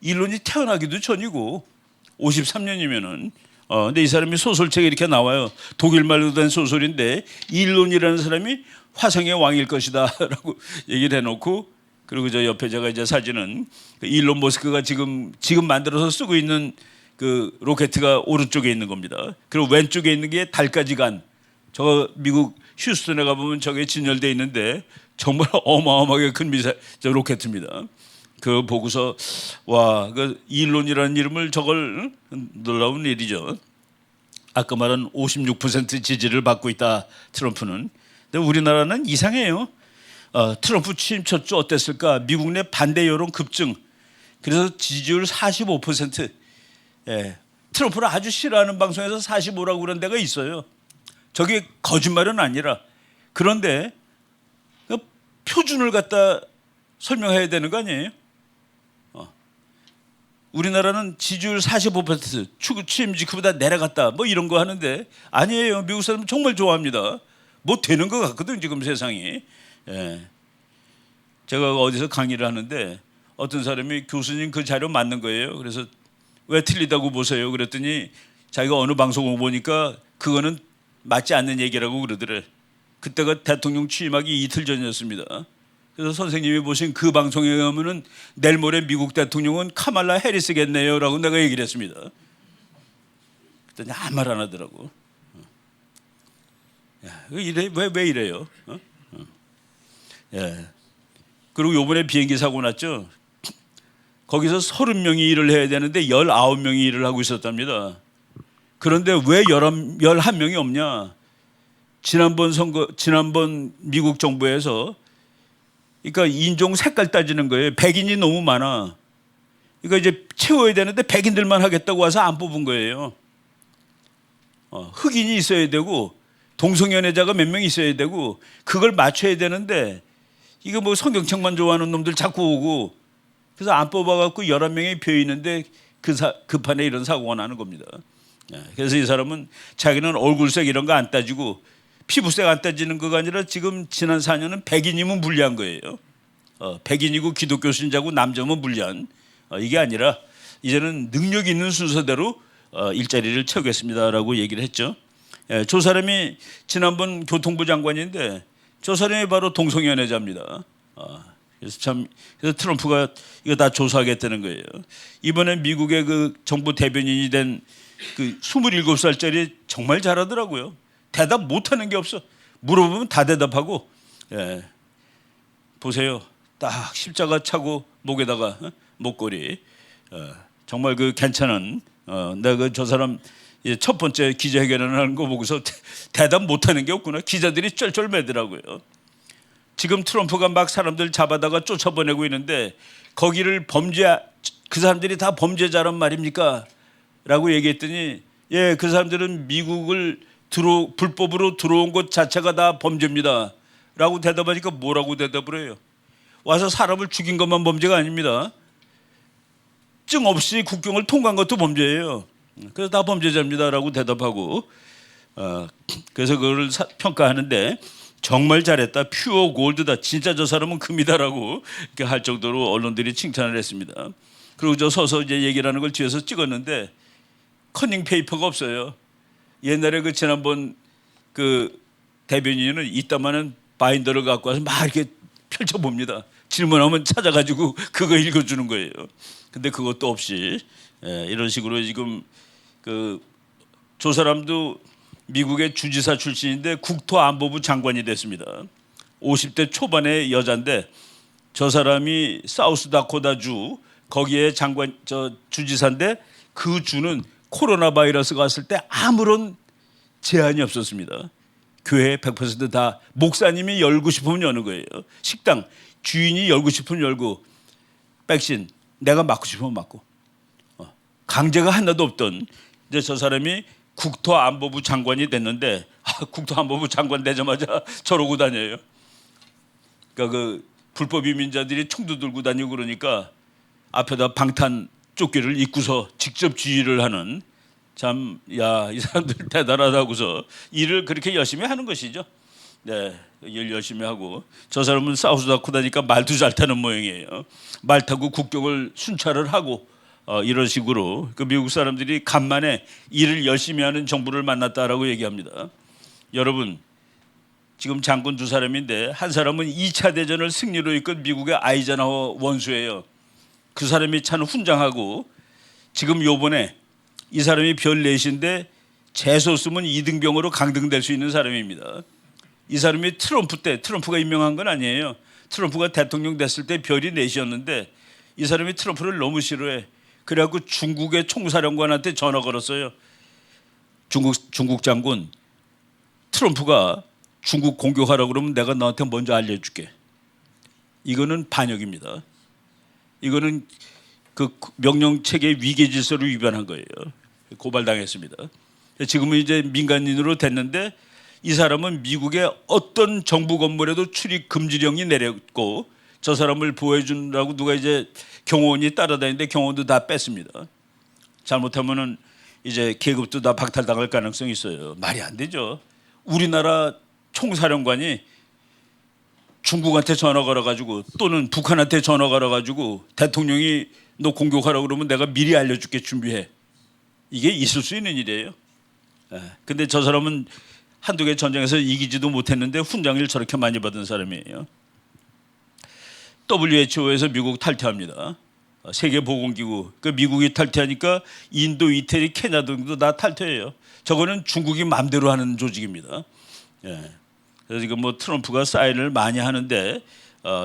일론이 태어나기도 전이고 53년이면은 근데 이 사람이 소설책에 이렇게 나와요. 독일 말로 된 소설인데 일론이라는 사람이 화성의 왕일 것이다라고 얘기를 해놓고 그리고 저 옆에 제가 이제 사진은 일론 머스크가 지금 만들어서 쓰고 있는 그 로켓가 오른쪽에 있는 겁니다. 그리고 왼쪽에 있는 게 달까지 간 저 미국 휴스턴에 가보면 저게 진열되어 있는데 정말 어마어마하게 큰 저 로켓입니다. 그 보고서 와, 그 일론이라는 이름을 저걸 놀라운 일이죠. 아까 말한 56% 지지를 받고 있다 트럼프는. 근데 우리나라는 이상해요. 트럼프 취임 첫 주 어땠을까? 미국 내 반대 여론 급증. 그래서 지지율 45%. 예. 트럼프를 아주 싫어하는 방송에서 45라고 그런 데가 있어요. 저게 거짓말은 아니라. 그런데 그 표준을 갖다 설명해야 되는 거 아니에요? 우리나라는 지지율 45% 취임 직후보다 내려갔다 뭐 이런 거 하는데 아니에요. 미국 사람은 정말 좋아합니다. 뭐 되는 것 같거든 지금 세상이. 예. 제가 어디서 강의를 하는데 어떤 사람이 교수님 그 자료 맞는 거예요. 그래서 왜 틀리다고 보세요? 그랬더니 자기가 어느 방송을 보니까 그거는 맞지 않는 얘기라고 그러더래. 그때가 대통령 취임하기 이틀 전이었습니다. 그래서 선생님이 보신 그 방송에 의하면은 내일 모레 미국 대통령은 카말라 해리스겠네요라고 내가 얘기를 했습니다. 그랬더니 아무 말 안 하더라고. 야, 이래 왜 이래요? 예. 그리고 요번에 비행기 사고 났죠. 거기서 30명이 일을 해야 되는데 19명이 일을 하고 있었답니다. 그런데 왜 11명이 없냐? 지난번 미국 정부에서 그러니까 인종 색깔 따지는 거예요. 백인이 너무 많아. 그러니까 이제 채워야 되는데 백인들만 하겠다고 와서 안 뽑은 거예요. 흑인이 있어야 되고 동성연애자가 몇 명 있어야 되고 그걸 맞춰야 되는데 이거 뭐 성경책만 좋아하는 놈들 자꾸 오고 그래서 안 뽑아갖고 11명이 비어 있는데 그 판에 이런 사고가 나는 겁니다. 그래서 이 사람은 자기는 얼굴색 이런 거 안 따지고 피부색 안 따지는 거가 아니라 지금 지난 4년은 백인이면 불리한 거예요. 백인이고 기독교 신자고 남자면 불리한 이게 아니라 이제는 능력 있는 순서대로 일자리를 채우겠습니다.라고 얘기를 했죠. 저 사람이 지난번 교통부 장관인데 저 사람이 바로 동성연애자입니다. 그래서 트럼프가 이거 다 조사하겠다는 거예요. 이번에 미국의 그 정부 대변인이 된 그 27살짜리 정말 잘하더라고요. 대답 못하는 게 없어. 물어보면 다 대답하고. 예. 보세요. 딱 십자가 차고 목에다가 목걸이. 정말 그 괜찮은. 내가 저 사람 첫 번째 기자회견을 하는 거 보고서 대답 못하는 게 없구나. 기자들이 쩔쩔매더라고요. 지금 트럼프가 막 사람들 잡아다가 쫓아보내고 있는데 거기를 그 사람들이 다 범죄자란 말입니까? 라고 얘기했더니 예, 그 사람들은 미국을 불법으로 들어온 것 자체가 다 범죄입니다. 라고 대답하니까 뭐라고 대답을 해요? 와서 사람을 죽인 것만 범죄가 아닙니다. 증 없이 국경을 통과한 것도 범죄예요. 그래서 다 범죄자입니다. 라고 대답하고 그래서 그걸 평가하는데 정말 잘했다. 퓨어 골드다. 진짜 저 사람은 금이다라고 이렇게 할 정도로 언론들이 칭찬을 했습니다. 그리고 저 서서 이제 얘기를 하는 걸 뒤에서 찍었는데 커닝 페이퍼가 없어요. 옛날에 그 지난번 그 대변인은 이따만한 바인더를 갖고 와서 막 이렇게 펼쳐봅니다. 질문하면 찾아가지고 그거 읽어주는 거예요. 근데 그것도 없이 이런 식으로 지금 저 사람도 미국의 주지사 출신인데 국토안보부 장관이 됐습니다. 50대 초반의 여자인데 저 사람이 사우스다코타주 거기에 주지사인데 그 주는 코로나 바이러스가 왔을 때 아무런 제한이 없었습니다. 교회 100% 다 목사님이 열고 싶으면 여는 거예요. 식당 주인이 열고 싶으면 열고 백신 내가 맞고 싶으면 맞고 강제가 하나도 없던 이제 저 사람이 국토안보부 장관이 됐는데 국토안보부 장관 되자마자 저러고 다녀요. 그러니까 그 불법 이민자들이 총도 들고 다니고 그러니까 앞에다 방탄 조끼를 입고서 직접 지휘를 하는, 참, 야, 이 사람들 대단하다고서 일을 그렇게 열심히 하는 것이죠. 네, 일 열심히 하고. 저 사람은 사우스다코다니까 말도 잘 타는 모양이에요. 말 타고 국경을 순찰을 하고 이런 식으로 그 미국 사람들이 간만에 일을 열심히 하는 정부를 만났다라고 얘기합니다. 여러분, 지금 장군 두 사람인데 한 사람은 2차 대전을 승리로 이끈 미국의 아이젠하워 원수예요. 그 사람이 참 훈장하고, 지금 요번에 이 사람이 별 4인데 재수 없으면 2등병으로 강등될 수 있는 사람입니다. 이 사람이 트럼프 때, 트럼프가 임명한 건 아니에요. 트럼프가 대통령 됐을 때 별이 4였는데 이 사람이 트럼프를 너무 싫어해. 그래갖고 중국의 총사령관한테 전화 걸었어요. 중국 장군, 트럼프가 중국 공격하라고 그러면 내가 너한테 먼저 알려줄게. 이거는 반역입니다. 이거는 그 명령 체계 위계 질서를 위반한 거예요. 고발당했습니다. 지금은 이제 민간인으로 됐는데 이 사람은 미국의 어떤 정부 건물에도 출입 금지령이 내렸고, 저 사람을 보호해 주느라고 누가 이제 경호원이 따라다니는데 경호원도 다 뺐습니다. 잘못하면은 이제 계급도 다 박탈당할 가능성이 있어요. 말이 안 되죠. 우리나라 총사령관이 중국한테 전화 걸어가지고 또는 북한한테 전화 걸어가지고 대통령이 너 공격하라고 그러면 내가 미리 알려줄게, 준비해. 이게 있을 수 있는 일이에요. 근데 저 사람은 한두 개 전쟁에서 이기지도 못했는데 훈장을 저렇게 많이 받은 사람이에요. WHO에서 미국 탈퇴합니다. 세계보건기구. 그 미국이 탈퇴하니까 인도, 이태리, 케냐 등도 다 탈퇴해요. 저거는 중국이 마음대로 하는 조직입니다. 그래서 지금 뭐 트럼프가 사인을 많이 하는데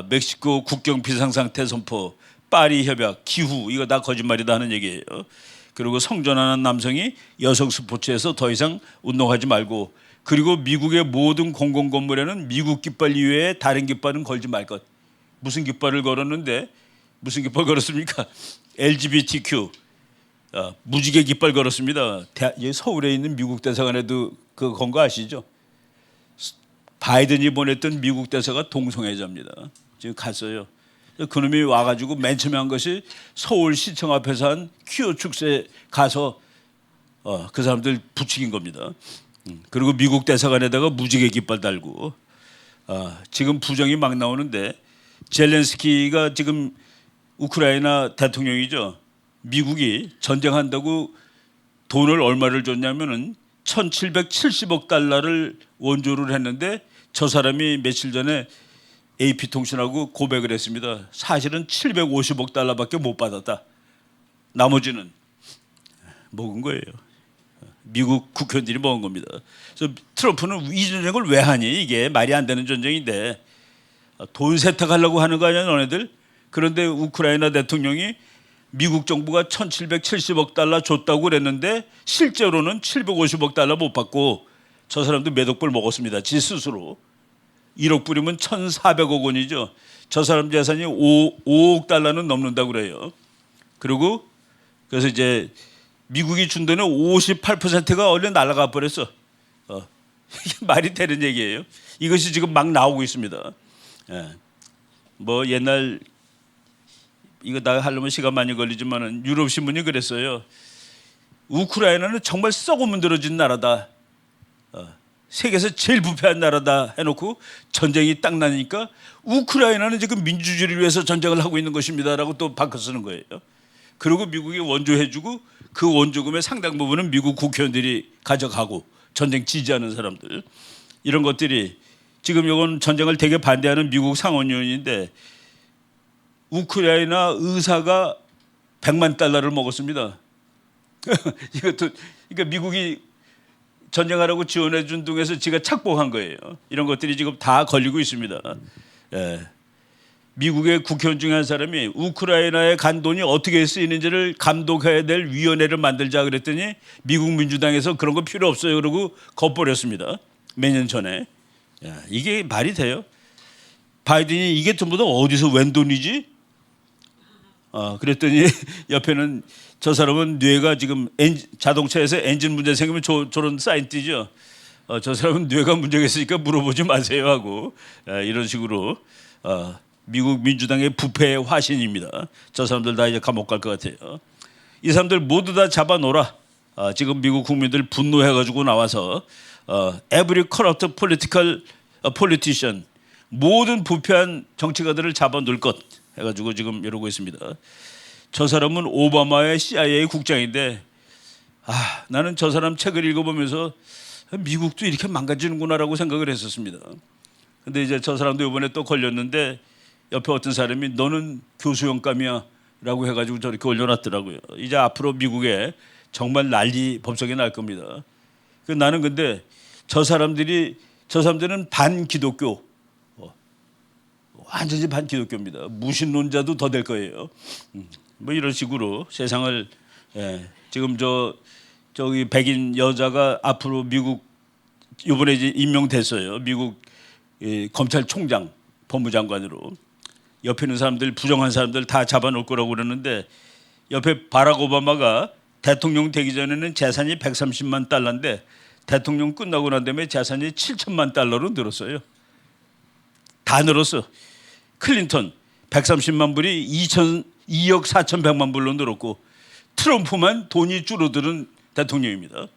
멕시코 국경 비상상태 선포, 파리 협약, 기후, 이거 다 거짓말이다 하는 얘기예요. 그리고 성전하는 남성이 여성 스포츠에서 더 이상 운동하지 말고, 그리고 미국의 모든 공공 건물에는 미국 깃발 이외에 다른 깃발은 걸지 말 것. 무슨 깃발을 걸었는데, 무슨 깃발 걸었습니까? LGBTQ 무지개 깃발 걸었습니다. 서울에 있는 미국 대사관에도 그 건 거 아시죠? 바이든이 보냈던 미국 대사가 동성애자입니다. 지금 갔어요. 그놈이 와가지고 맨 처음에 한 것이 서울시청 앞에서 한 퀴어 축제에 가서 그 사람들 부추긴 겁니다. 그리고 미국 대사관에다가 무지개 깃발 달고, 지금 부정이 막 나오는데, 젤렌스키가 지금 우크라이나 대통령이죠. 미국이 전쟁한다고 돈을 얼마를 줬냐면은 1770억 달러를 원조를 했는데, 저 사람이 며칠 전에 AP통신하고 고백을 했습니다. 사실은 750억 달러밖에 못 받았다. 나머지는 먹은 거예요. 미국 국회의원들이 먹은 겁니다. 그래서 트럼프는 이 전쟁을 왜 하니? 이게 말이 안 되는 전쟁인데 돈 세탁하려고 하는 거 아니야 너네들? 그런데 우크라이나 대통령이 미국 정부가 1770억 달러 줬다고 그랬는데 실제로는 750억 달러 못 받고, 저 사람도 몇 억불 먹었습니다. 지 스스로. 1억 불이면 1,400억 원이죠. 저 사람 재산이 5억 달러는 넘는다고 그래요. 그리고 그래서 이제 미국이 준 돈의 58%가 얼른 날아가 버렸어. 이게 말이 되는 얘기예요. 이것이 지금 막 나오고 있습니다. 뭐 옛날 이거 다 하려면 시간 많이 걸리지만은 유럽 신문이 그랬어요. 우크라이나는 정말 썩어 문드러진 나라다. 세계에서 제일 부패한 나라다 해놓고 전쟁이 딱 나니까 우크라이나는 지금 민주주의를 위해서 전쟁을 하고 있는 것입니다라고 또 바꿔 쓰는 거예요. 그리고 미국이 원조해주고 그 원조금의 상당 부분은 미국 국회의원들이 가져가고, 전쟁 지지하는 사람들, 이런 것들이 지금 이건 전쟁을 되게 반대하는 미국 상원의원인데 우크라이나 의사가 100만 달러를 먹었습니다. 이것도 그러니까 미국이 전쟁하라고 지원해 준 중에서 지가 착복한 거예요. 이런 것들이 지금 다 걸리고 있습니다. 미국의 국회의원 중에 한 사람이 우크라이나에 간 돈이 어떻게 쓰이는지를 감독해야 될 위원회를 만들자 그랬더니 미국 민주당에서 그런 거 필요 없어요 그러고 거버렸습니다. 몇 년 전에. 이게 말이 돼요? 바이든이 이게 전부 다 어디서 웬 돈이지? 그랬더니 옆에는 저 사람은 뇌가 지금 자동차에서 엔진 문제 생기면 저런 사인 띄죠. 저 사람은 뇌가 문제가 있으니까 물어보지 마세요 하고 이런 식으로 미국 민주당의 부패의 화신입니다. 저 사람들 다 이제 감옥 갈 것 같아요. 이 사람들 모두 다 잡아놓으라. 지금 미국 국민들 분노해가지고 나와서 every corrupt politician 모든 부패한 정치가들을 잡아놓을 것 해가지고 지금 이러고 있습니다. 저 사람은 오바마의 CIA 국장인데 나는 저 사람 책을 읽어보면서 미국도 이렇게 망가지는구나라고 생각을 했었습니다. 근데 이제 저 사람도 이번에 또 걸렸는데 옆에 어떤 사람이 너는 교수형감이야 라고 해가지고 저렇게 올려놨더라고요. 이제 앞으로 미국에 정말 난리 법석이 날 겁니다. 나는 근데 저 사람들은 반기독교, 완전히 반기독교입니다. 무신론자도 더 될 거예요. 뭐 이런 식으로 세상을 지금 저기 백인 여자가 앞으로 미국 이번에 이제 임명됐어요. 미국 검찰총장, 법무장관으로. 옆에 있는 사람들 부정한 사람들 다 잡아놓을 거라고 그러는데 옆에 바락 오바마가 대통령 되기 전에는 재산이 130만 달러인데 대통령 끝나고 난 다음에 재산이 7천만 달러로 늘었어요. 다 늘었어. 클린턴 130만 불이 2억 4,100만 불로 늘었고 트럼프만 돈이 줄어드는 대통령입니다.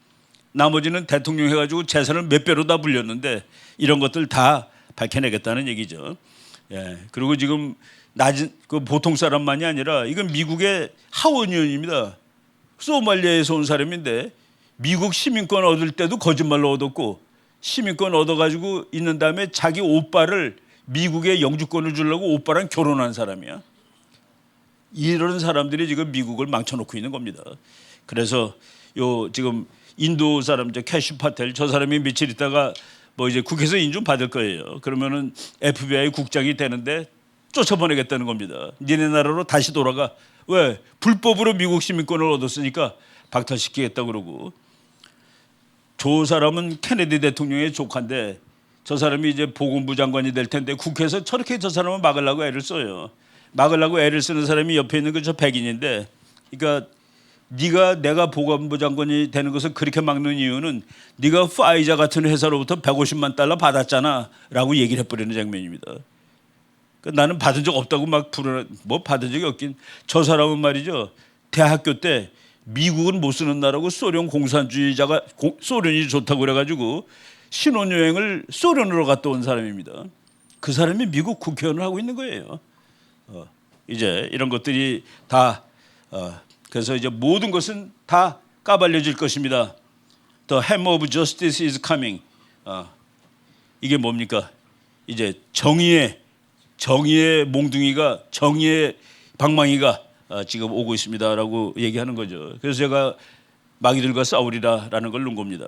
나머지는 대통령 해가지고 재산을 몇 배로 다 불렸는데 이런 것들 다 밝혀내겠다는 얘기죠. 그리고 지금 낮은 그 보통 사람만이 아니라 이건 미국의 하원 의원입니다. 소말리아에서 온 사람인데 미국 시민권 얻을 때도 거짓말로 얻었고 시민권 얻어가지고 있는 다음에 자기 오빠를 미국의 영주권을 주려고 오빠랑 결혼한 사람이야. 이런 사람들이 지금 미국을 망쳐놓고 있는 겁니다. 그래서 지금 인도 사람 캐시 파텔 저 사람이 며칠 있다가 뭐 이제 국회에서 인준 받을 거예요. 그러면은 FBI 국장이 되는데 쫓아보내겠다는 겁니다. 니네 나라로 다시 돌아가. 왜? 불법으로 미국 시민권을 얻었으니까 박탈시키겠다 그러고. 저 사람은 케네디 대통령의 조카인데 저 사람이 이제 보건부 장관이 될 텐데 국회에서 저렇게 저 사람을 막으려고 애를 써요. 막으려고 애를 쓰는 사람이 옆에 있는 그 저 백인인데, 그러니까 내가 보건부 장관이 되는 것을 그렇게 막는 이유는 네가 파이자 같은 회사로부터 150만 달러 받았잖아 라고 얘기를 해버리는 장면입니다. 그러니까 나는 받은 적 없다고 뭐 받은 적이 없긴. 저 사람은 말이죠, 대학교 때 미국은 못 쓰는 나라고 소련이 좋다고 그래가지고 신혼여행을 소련으로 갔다 온 사람입니다. 그 사람이 미국 국회의원을 하고 있는 거예요. 이제 이런 것들이 다 그래서 이제 모든 것은 다 까발려질 것입니다. The hammer of justice is coming. 이게 뭡니까? 이제 정의의 몽둥이가, 정의의 방망이가 지금 오고 있습니다라고 얘기하는 거죠. 그래서 제가 마귀들과 싸우리라라는 걸 넣은 겁니다.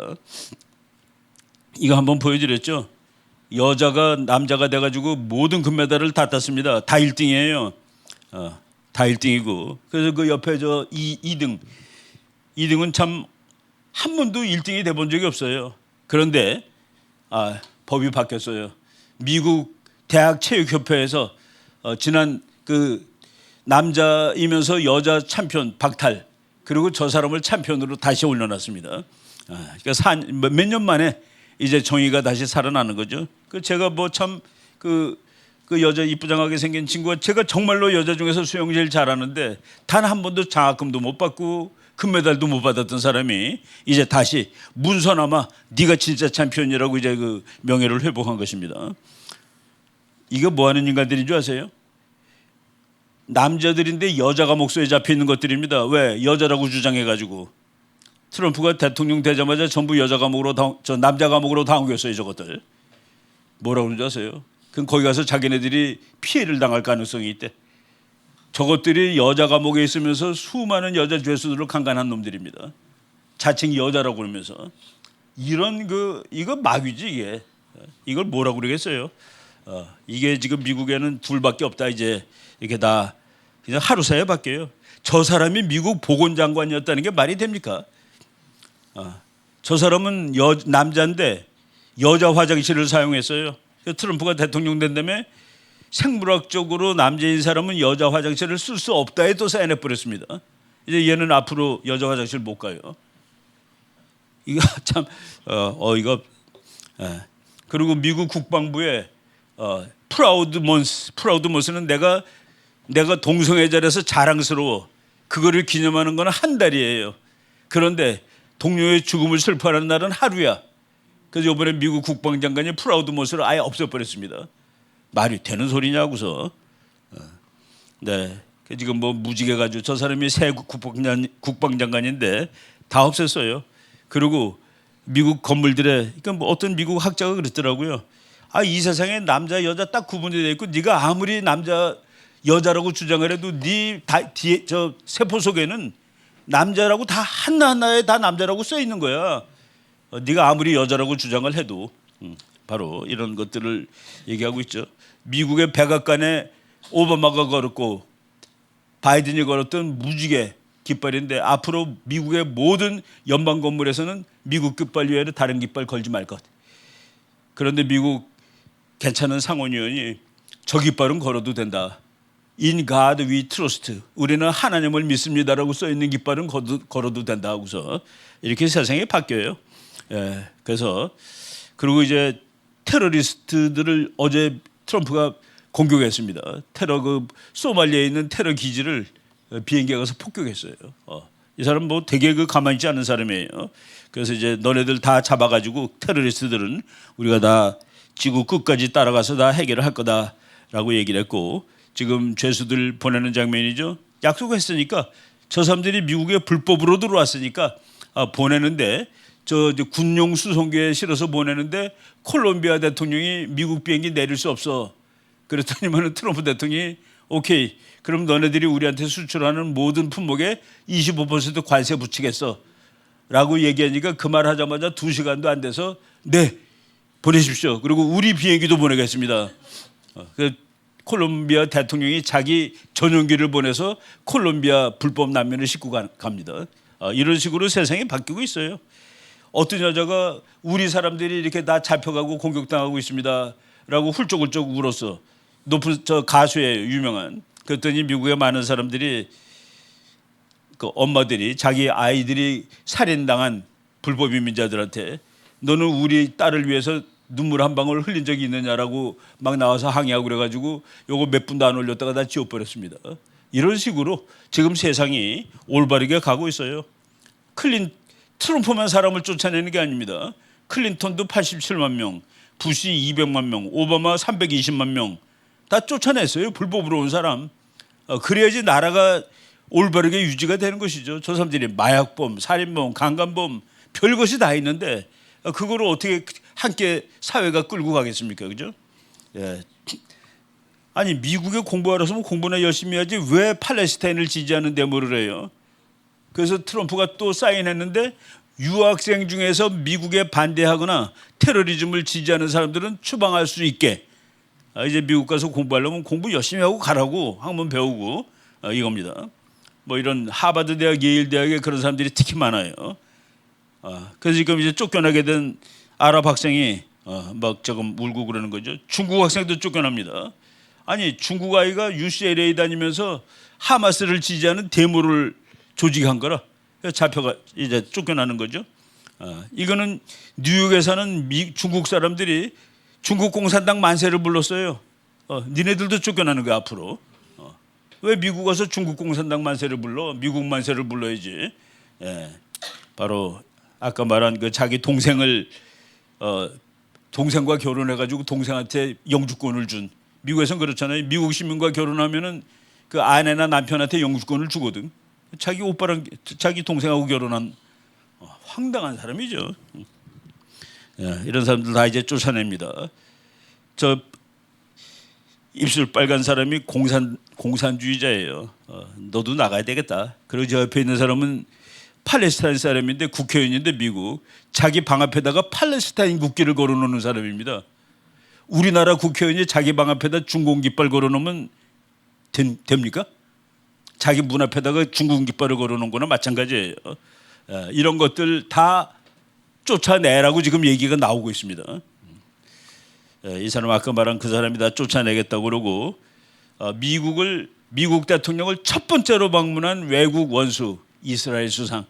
이거 한번 보여드렸죠. 여자가 남자가 돼가지고 모든 금메달을 다 땄습니다. 다 1등이에요. 다 1등이고. 그래서 그 옆에 저 2등은 참 한 번도 1등이 돼본 적이 없어요. 그런데 법이 바뀌었어요. 미국 대학체육협회에서 지난 그 남자이면서 여자 챔피언 박탈, 그리고 저 사람을 챔피언으로 다시 올려놨습니다. 그러니까 몇 년 만에 이제 정의가 다시 살아나는 거죠. 제가 뭐 참 그 여자 이쁘장하게 생긴 친구가, 제가 정말로 여자 중에서 수영 제일 잘하는데 단 한 번도 장학금도 못 받고 금메달도 못 받았던 사람이 이제 다시 문서나마 네가 진짜 챔피언이라고 이제 그 명예를 회복한 것입니다. 이거 뭐 하는 인간들인 줄 아세요? 남자들인데 여자가 목소리에 잡혀 있는 것들입니다. 왜? 여자라고 주장해가지고. 트럼프가 대통령 되자마자 전부 남자 감옥으로 다 옮겼어요, 저것들. 뭐라고 그러는지 아세요? 그럼 거기 가서 자기네들이 피해를 당할 가능성이 있대. 저것들이 여자 감옥에 있으면서 수많은 여자 죄수들을 강간한 놈들입니다. 자칭 여자라고 그러면서. 이거 마귀지 이게. 이걸 뭐라고 그러겠어요? 이게 지금 미국에는 둘밖에 없다 이제. 이렇게 다 그냥 하루 사이에 바뀌어요. 저 사람이 미국 보건장관이었다는 게 말이 됩니까? 저 사람은 남자인데 여자 화장실을 사용했어요. 트럼프가 대통령 된 다음에 생물학적으로 남자인 사람은 여자 화장실을 쓸 수 없다에 또 사인해버렸습니다. 이제 얘는 앞으로 여자 화장실 못 가요. 이거 참 이거 예. 그리고 미국 국방부에 프라우드먼스는 내가 동성애 자리에서 자랑스러워. 그거를 기념하는 건 한 달이에요. 그런데 동료의 죽음을 슬퍼하는 날은 하루야. 그래서 이번에 미국 국방장관이 프라우드먼스를 아예 없애버렸습니다. 말이 되는 소리냐고서. 네, 지금 뭐 무지개 가지고 저 사람이 새 국방장관인데 다 없앴어요. 그리고 미국 건물들에 그러니까 뭐 어떤 미국 학자가 그랬더라고요. 이 세상에 남자 여자 딱 구분이 돼 있고 네가 아무리 남자 여자라고 주장을 해도 네 뒤에 저 세포 속에는 남자라고 다 하나하나에 다 남자라고 써 있는 거야. 네가 아무리 여자라고 주장을 해도 바로 이런 것들을 얘기하고 있죠. 미국의 백악관에 오바마가 걸었고 바이든이 걸었던 무지개 깃발인데 앞으로 미국의 모든 연방 건물에서는 미국 깃발 외에는 다른 깃발 걸지 말 것. 그런데 미국 괜찮은 상원의원이 저 깃발은 걸어도 된다. In God we trust. 우리는 하나님을 믿습니다라고 써 있는 깃발은 걸어도 된다 하고서 이렇게 세상이 바뀌어요. 예, 그래서 그리고 이제 테러리스트들을 어제 트럼프가 공격했습니다. 그 소말리아에 있는 테러 기지를 비행기에 가서 폭격했어요. 이 사람 뭐 되게 가만히 있지 않은 사람이에요. 그래서 이제 너네들 다 잡아가지고 테러리스트들은 우리가 다 지구 끝까지 따라가서 다 해결을 할 거다라고 얘기를 했고 지금 죄수들 보내는 장면이죠. 약속했으니까 저 사람들이 미국에 불법으로 들어왔으니까 보내는데 저 군용 수송기에 실어서 보내는데 콜롬비아 대통령이 미국 비행기 내릴 수 없어. 그랬더니만 트럼프 대통령이 오케이 그럼 너네들이 우리한테 수출하는 모든 품목에 25% 관세 붙이겠어 라고 얘기하니까 그 말 하자마자 2시간도 안 돼서 네 보내십시오. 그리고 우리 비행기도 보내겠습니다. 그 콜롬비아 대통령이 자기 전용기를 보내서 콜롬비아 불법 난민을 싣고 갑니다. 이런 식으로 세상이 바뀌고 있어요. 어떤 여자가 우리 사람들이 이렇게 다 잡혀가고 공격당하고 있습니다 라고 훌쩍훌쩍 울었어. 높은 저 가수예요, 유명한. 그랬더니 미국의 많은 사람들이 그 엄마들이 자기 아이들이 살인당한 불법 이민자들한테 너는 우리 딸을 위해서 눈물 한 방울 흘린 적이 있느냐라고 막 나와서 항의하고 그래가지고 요거 몇 분도 안 올렸다가 다 지워버렸습니다. 이런 식으로 지금 세상이 올바르게 가고 있어요. 트럼프만 사람을 쫓아내는 게 아닙니다. 클린턴도 87만 명, 부시 200만 명, 오바마 320만 명 다 쫓아냈어요. 불법으로 온 사람. 그래야지 나라가 올바르게 유지가 되는 것이죠. 저 사람들이 마약범, 살인범, 강간범 별것이 다 있는데 그거를 어떻게 함께 사회가 끌고 가겠습니까? 그죠? 예. 아니 미국에 공부하러 왔으면 공부나 열심히 해야지 왜 팔레스타인을 지지하는 데모를 해요? 그래서 트럼프가 또 사인했는데 유학생 중에서 미국에 반대하거나 테러리즘을 지지하는 사람들은 추방할 수 있게 이제 미국 가서 공부하려면 공부 열심히 하고 가라고 학문 배우고 이겁니다. 뭐 이런 하버드 대학, 예일 대학에 그런 사람들이 특히 많아요. 그래서 지금 이제 쫓겨나게 된 아랍 학생이 막 조금 울고 그러는 거죠. 중국 학생도 쫓겨납니다. 아니 중국 아이가 UCLA 다니면서 하마스를 지지하는 데모를 조직한 거라 잡혀가 이제 쫓겨나는 거죠. 이거는 뉴욕에 사는 중국 사람들이 중국 공산당 만세를 불렀어요. 니네들도 쫓겨나는 거야 앞으로. 왜 미국 와서 중국 공산당 만세를 불러? 미국 만세를 불러야지. 예, 바로 아까 말한 그 자기 동생을 동생과 결혼해가지고 동생한테 영주권을 준. 미국에서는 그렇잖아요. 미국 시민과 결혼하면은 그 아내나 남편한테 영주권을 주거든. 자기 오빠랑 자기 동생하고 결혼한 황당한 사람이죠. 이런 사람들 다 이제 쫓아냅니다. 저 입술 빨간 사람이 공산주의자예요. 너도 나가야 되겠다. 그리고 저 옆에 있는 사람은 팔레스타인 사람인데 국회의원인데 미국 자기 방 앞에다가 팔레스타인 국기를 걸어놓는 사람입니다. 우리나라 국회의원이 자기 방 앞에다 중공 깃발 걸어놓으면 됩니까? 자기 문 앞에다가 중공 깃발을 걸어놓은 거나 마찬가지예요. 이런 것들 다 쫓아내라고 지금 얘기가 나오고 있습니다. 이 사람 아까 말한 그 사람이 다 쫓아내겠다고 그러고 미국 대통령을 첫 번째로 방문한 외국 원수 이스라엘 수상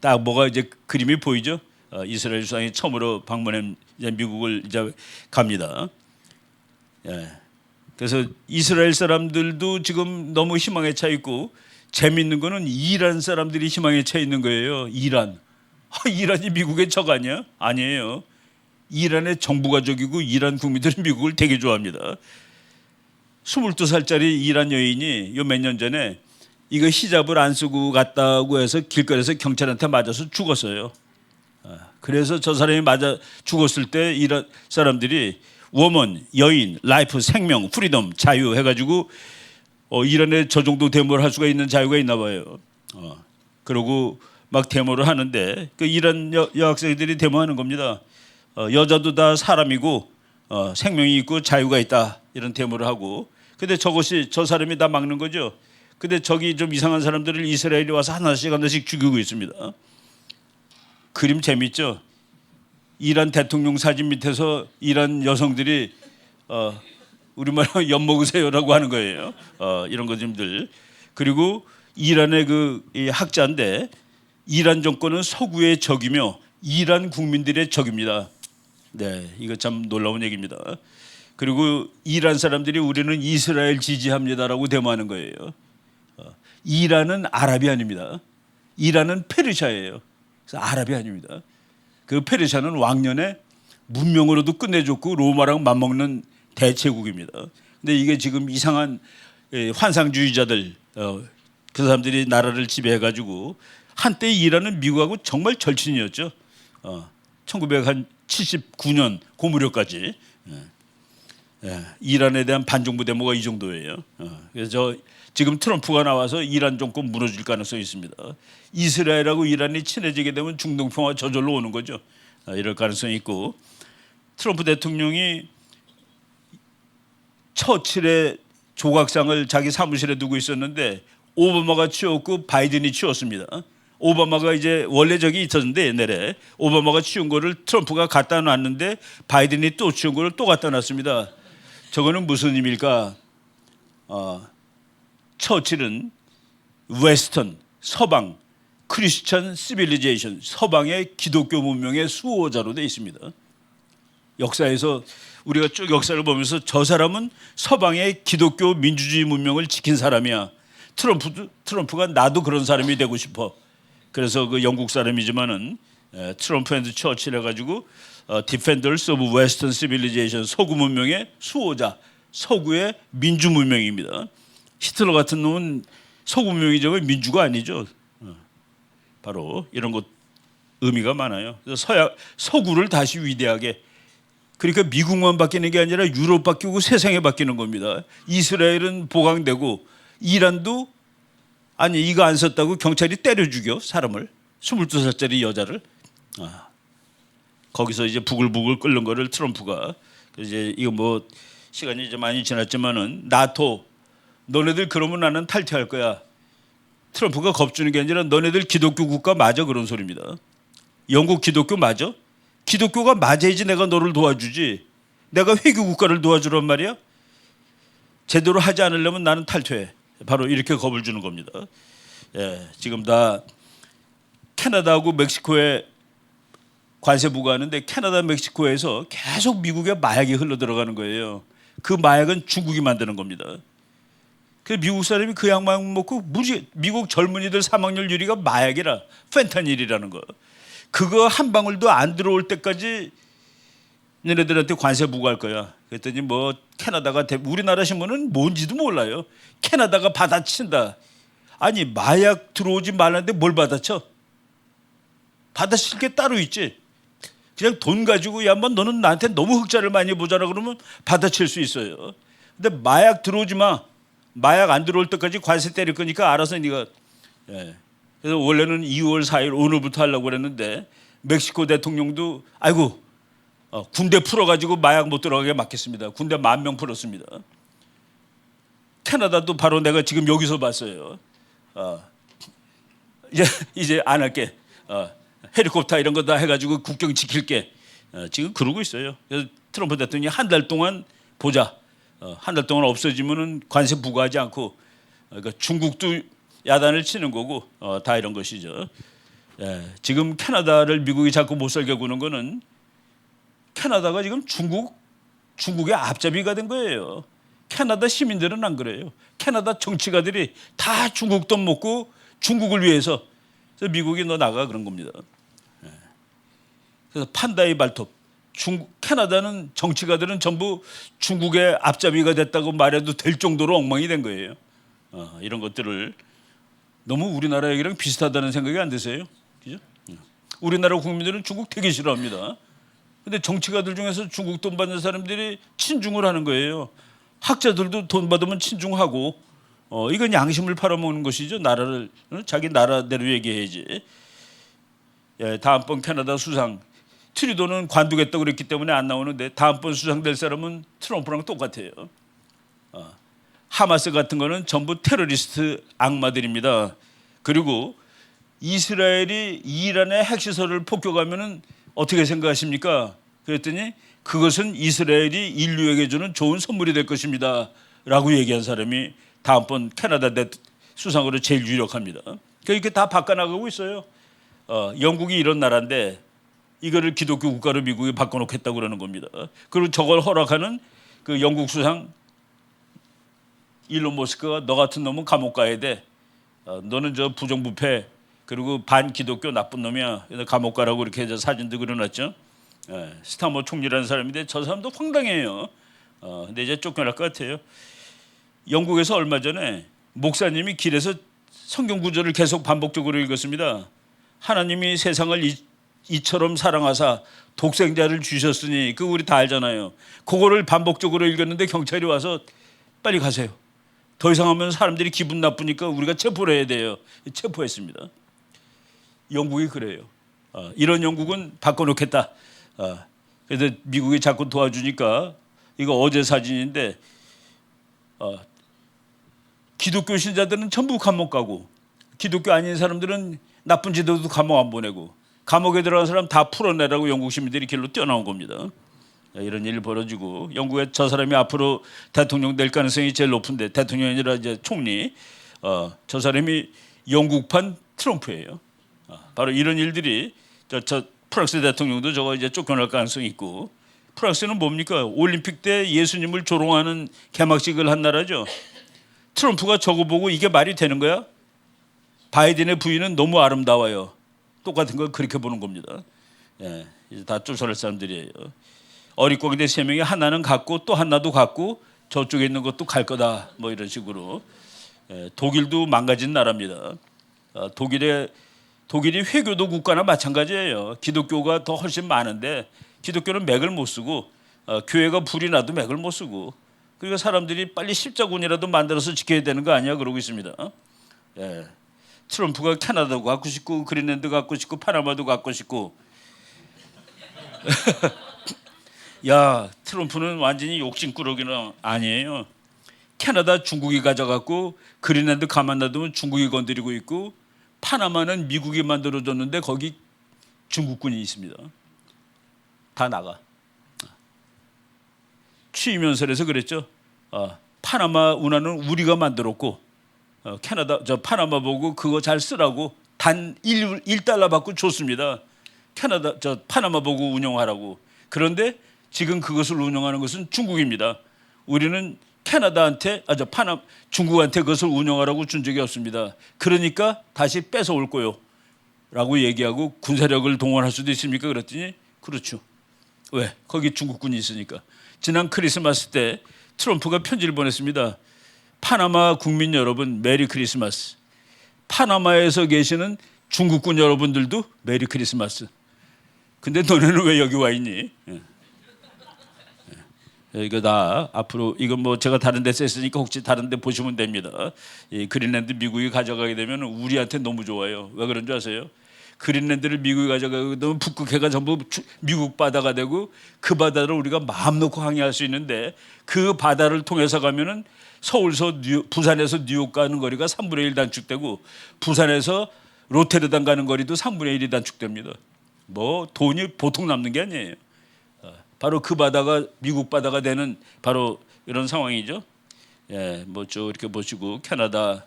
딱 뭐가 이제 그림이 보이죠? 이스라엘 수상이 처음으로 방문한 이제 미국을 이제 갑니다. 예. 그래서 이스라엘 사람들도 지금 너무 희망에 차 있고 재밌는 거는 이란 사람들이 희망에 차 있는 거예요. 이란. 이란이 미국의 적 아니야? 아니에요. 이란의 정부가 적이고 이란 국민들은 미국을 되게 좋아합니다. 22살짜리 이란 여인이 요 몇 년 전에 이거 히잡을 안 쓰고 갔다고 해서 길거리에서 경찰한테 맞아서 죽었어요. 그래서 저 사람이 맞아 죽었을 때 이란 사람들이 워먼, 여인, 라이프, 생명, 프리덤, 자유 해가지고 이란에 저 정도 데모를 할 수가 있는 자유가 있나 봐요. 그러고 막 데모를 하는데 그 이란 여학생들이 데모하는 겁니다. 여자도 다 사람이고 생명이 있고 자유가 있다 이런 데모를 하고 근데 저것이 저 사람이 다 막는 거죠. 근데 저기 좀 이상한 사람들을 이스라엘이 와서 하나씩 죽이고 있습니다. 그림 재밌죠? 이란 대통령 사진 밑에서 이란 여성들이 우리말로 엿 먹으세요라고 하는 거예요. 이런 것들을 그리고 이란의 그 학자인데 이란 정권은 서구의 적이며 이란 국민들의 적입니다. 네, 이거 참 놀라운 얘기입니다. 그리고 이란 사람들이 우리는 이스라엘 지지합니다라고 데모하는 거예요. 이란은 아라비안입니다. 이란은 페르시아예요. 그래서 아라비안입니다. 그 페르시아는 왕년에 문명으로도 끝내줬고 로마랑 맞먹는 대제국입니다. 근데 이게 지금 이상한 환상주의자들 그 사람들이 나라를 지배해가지고 한때 이란은 미국하고 정말 절친이었죠. 1979년 고무료까지 이란에 대한 반정부 데모가 이 정도예요. 그래서 지금 트럼프가 나와서 이란 정권 무너질 가능성이 있습니다. 이스라엘하고 이란이 친해지게 되면 중동 평화 저절로 오는 거죠. 이럴 가능성이 있고 트럼프 대통령이 처칠의 조각상을 자기 사무실에 두고 있었는데 오바마가 치웠고 바이든이 치웠습니다. 오바마가 이제 원래 저기 있었는데 옛날에 오바마가 치운 거를 트럼프가 갖다 놨는데 바이든이 또 치운 거를 또 갖다 놨습니다. 저거는 무슨 의미일까? 처칠은 웨스턴 서방 크리스천 시빌리제이션 서방의 기독교 문명의 수호자로 되어 있습니다. 역사에서 우리가 쭉 역사를 보면서 저 사람은 서방의 기독교 민주주의 문명을 지킨 사람이야. 트럼프가 나도 그런 사람이 되고 싶어. 그래서 그 영국 사람이지만은 트럼프 앤드 처칠 해가지고 Defenders of Western Civilization 서구 문명의 수호자, 서구의 민주 문명입니다. 히틀러 같은 놈은 서구 문명이죠, 민주가 아니죠. 바로 이런 것 의미가 많아요. 그래서 서구를 다시 위대하게. 그러니까 미국만 바뀌는 게 아니라 유럽 바뀌고 세상에 바뀌는 겁니다. 이스라엘은 보강되고 이란도 아니 이거 안 썼다고 경찰이 때려 죽여 사람을 22살짜리 여자를 거기서 이제 부글부글 끓는 거를 트럼프가 이제 이거 뭐 시간이 이제 많이 지났지만은 나토 너네들 그러면 나는 탈퇴할 거야. 트럼프가 겁주는 게 아니라 너네들 기독교 국가 맞아 그런 소리입니다. 영국 기독교 맞아? 기독교가 맞아야지 내가 너를 도와주지. 내가 회교 국가를 도와주란 말이야? 제대로 하지 않으려면 나는 탈퇴해. 바로 이렇게 겁을 주는 겁니다. 지금 다 캐나다하고 멕시코에 관세 부과하는데 캐나다, 멕시코에서 계속 미국에 마약이 흘러 들어가는 거예요. 그 마약은 중국이 만드는 겁니다. 그 미국 사람이 그 약만 먹고 미국 젊은이들 사망률 1위가 마약이라 펜타닐이라는 거. 그거 한 방울도 안 들어올 때까지 너네들한테 관세 부과할 거야. 그랬더니 뭐 캐나다가 우리나라 신문은 뭔지도 몰라요. 캐나다가 받아친다. 아니 마약 들어오지 말라는데 뭘 받아쳐? 받아칠 게 따로 있지. 그냥 돈 가지고 야 뭐 너는 나한테 너무 흑자를 많이 보잖아 그러면 받아칠 수 있어요. 근데 마약 들어오지 마. 마약 안 들어올 때까지 관세 때릴 거니까 알아서 네가. 그래서 원래는 2월 4일 오늘부터 하려고 그랬는데 멕시코 대통령도 아이고 군대 풀어가지고 마약 못 들어가게 막겠습니다. 군대 10,000명 풀었습니다. 캐나다도 바로 내가 지금 여기서 봤어요. 이제 안 할게. 헬리콥터 이런 거 다 해가지고 국경 지킬게. 지금 그러고 있어요. 그래서 트럼프 대통령이 한 달 동안 보자. 한 달 동안 없어지면은 관세 부과하지 않고 그러니까 중국도 야단을 치는 거고 다 이런 것이죠. 지금 캐나다를 미국이 자꾸 못 살게 구는 거는 캐나다가 지금 중국의 앞잡이가 된 거예요. 캐나다 시민들은 안 그래요. 캐나다 정치가들이 다 중국 돈 먹고 중국을 위해서 그래서 미국이 너 나가 그런 겁니다. 그래서 판다의 발톱. 캐나다는 정치가들은 전부 중국의 앞잡이가 됐다고 말해도 될 정도로 엉망이 된 거예요. 이런 것들을 너무 우리나라 얘기랑 비슷하다는 생각이 안 드세요? 그죠? 우리나라 국민들은 중국 되게 싫어합니다. 근데 정치가들 중에서 중국 돈 받는 사람들이 친중을 하는 거예요. 학자들도 돈 받으면 친중하고 이건 양심을 팔아먹는 것이죠. 나라를 자기 나라대로 얘기해야지. 다음번 캐나다 수상 트루도는 관두겠다고 그랬기 때문에 안 나오는데 다음번 수상 될 사람은 트럼프랑 똑같아요. 하마스 같은 거는 전부 테러리스트 악마들입니다. 그리고 이스라엘이 이란의 핵시설을 폭격하면은 어떻게 생각하십니까? 그랬더니 그것은 이스라엘이 인류에게 주는 좋은 선물이 될 것입니다. 라고 얘기한 사람이 다음번 캐나다 수상으로 제일 유력합니다. 그러니까 다 바꿔나가고 있어요. 영국이 이런 나라인데 이거를 기독교 국가로 미국이 바꿔놓겠다고 그러는 겁니다. 그리고 저걸 허락하는 그 영국 수상 일론 머스크가 너 같은 놈은 감옥 가야 돼. 너는 저 부정부패 그리고 반기독교 나쁜 놈이야. 감옥 가라고 이렇게 해서 사진도 그려놨죠. 스타머 총리라는 사람인데 저 사람도 황당해요. 근데 이제 쫓겨날 것 같아요. 영국에서 얼마 전에 목사님이 길에서 성경 구절을 계속 반복적으로 읽었습니다. 하나님이 세상을 이처럼 사랑하사 독생자를 주셨으니 그거 우리 다 알잖아요. 그거를 반복적으로 읽었는데 경찰이 와서 빨리 가세요. 더 이상 하면 사람들이 기분 나쁘니까 우리가 체포를 해야 돼요. 체포했습니다. 영국이 그래요. 이런 영국은 바꿔놓겠다. 그래서 미국이 자꾸 도와주니까 이거 어제 사진인데 기독교 신자들은 전부 감옥 가고 기독교 아닌 사람들은 나쁜 짓도 감옥 안 보내고 감옥에 들어간 사람 다 풀어내라고 영국 시민들이 길로 뛰어나온 겁니다. 이런 일이 벌어지고 영국에 저 사람이 앞으로 대통령 될 가능성이 제일 높은데 대통령이 아니라 이제 총리 저 사람이 영국판 트럼프예요. 바로 이런 일들이 저 프랑스 대통령도 저거 이제 쫓겨날 가능성이 있고 프랑스는 뭡니까? 올림픽 때 예수님을 조롱하는 개막식을 한 나라죠. 트럼프가 저거 보고 이게 말이 되는 거야? 바이든의 부인은 너무 아름다워요. 똑같은 걸 그렇게 보는 겁니다. 이제 다 쫓아낼 사람들이에요. 어릿광대 세 명이 하나는 갔고 또 하나도 갔고 저쪽에 있는 것도 갈 거다. 뭐 이런 식으로. 독일도 망가진 나라입니다. 독일이 회교도 국가나 마찬가지예요. 기독교가 더 훨씬 많은데 기독교는 맥을 못 쓰고 교회가 불이 나도 맥을 못 쓰고 그러니까 사람들이 빨리 십자군이라도 만들어서 지켜야 되는 거 아니야 그러고 있습니다. 트럼프가 캐나다도 갖고 싶고 그린랜드 갖고 싶고 파나마도 갖고 싶고 야 트럼프는 완전히 욕심꾸러기는 아니에요. 캐나다 중국이 가져갔고 그린랜드 가만 놔두면 중국이 건드리고 있고 파나마는 미국이 만들어줬는데 거기 중국군이 있습니다. 다 나가. 취임연설에서 그랬죠. 파나마 운하는 우리가 만들었고 캐나다 저 파나마 보고 그거 잘 쓰라고 단 1달러 받고 줬습니다. 캐나다 저 파나마 보고 운영하라고. 그런데 지금 그것을 운영하는 것은 중국입니다. 우리는 캐나다한테 중국한테 그것을 운영하라고 준 적이 없습니다. 그러니까 다시 뺏어올 거요라고 얘기하고 군사력을 동원할 수도 있습니까? 그랬더니 그렇죠. 왜? 거기 중국군이 있으니까. 지난 크리스마스 때 트럼프가 편지를 보냈습니다. 파나마 국민 여러분 메리 크리스마스. 파나마에서 계시는 중국군 여러분들도 메리 크리스마스. 근데 너네는 왜 여기 와 있니? 이거 다 앞으로 이건 뭐 제가 다른 데 썼으니까 혹시 다른 데 보시면 됩니다. 이 그린랜드 미국이 가져가게 되면 우리한테 너무 좋아요. 왜 그런 줄 아세요? 그린랜드를 미국이 가져가게 되면 북극해가 전부 미국 바다가 되고 그 바다를 우리가 마음 놓고 항해할 수 있는데 그 바다를 통해서 가면은 부산에서 뉴욕 가는 거리가 3분의 1 단축되고 부산에서 로테르담 가는 거리도 3분의 1이 단축됩니다. 뭐 돈이 보통 남는 게 아니에요. 바로 그 바다가 미국 바다가 되는 바로 이런 상황이죠. 뭐쭉 이렇게 보시고 캐나다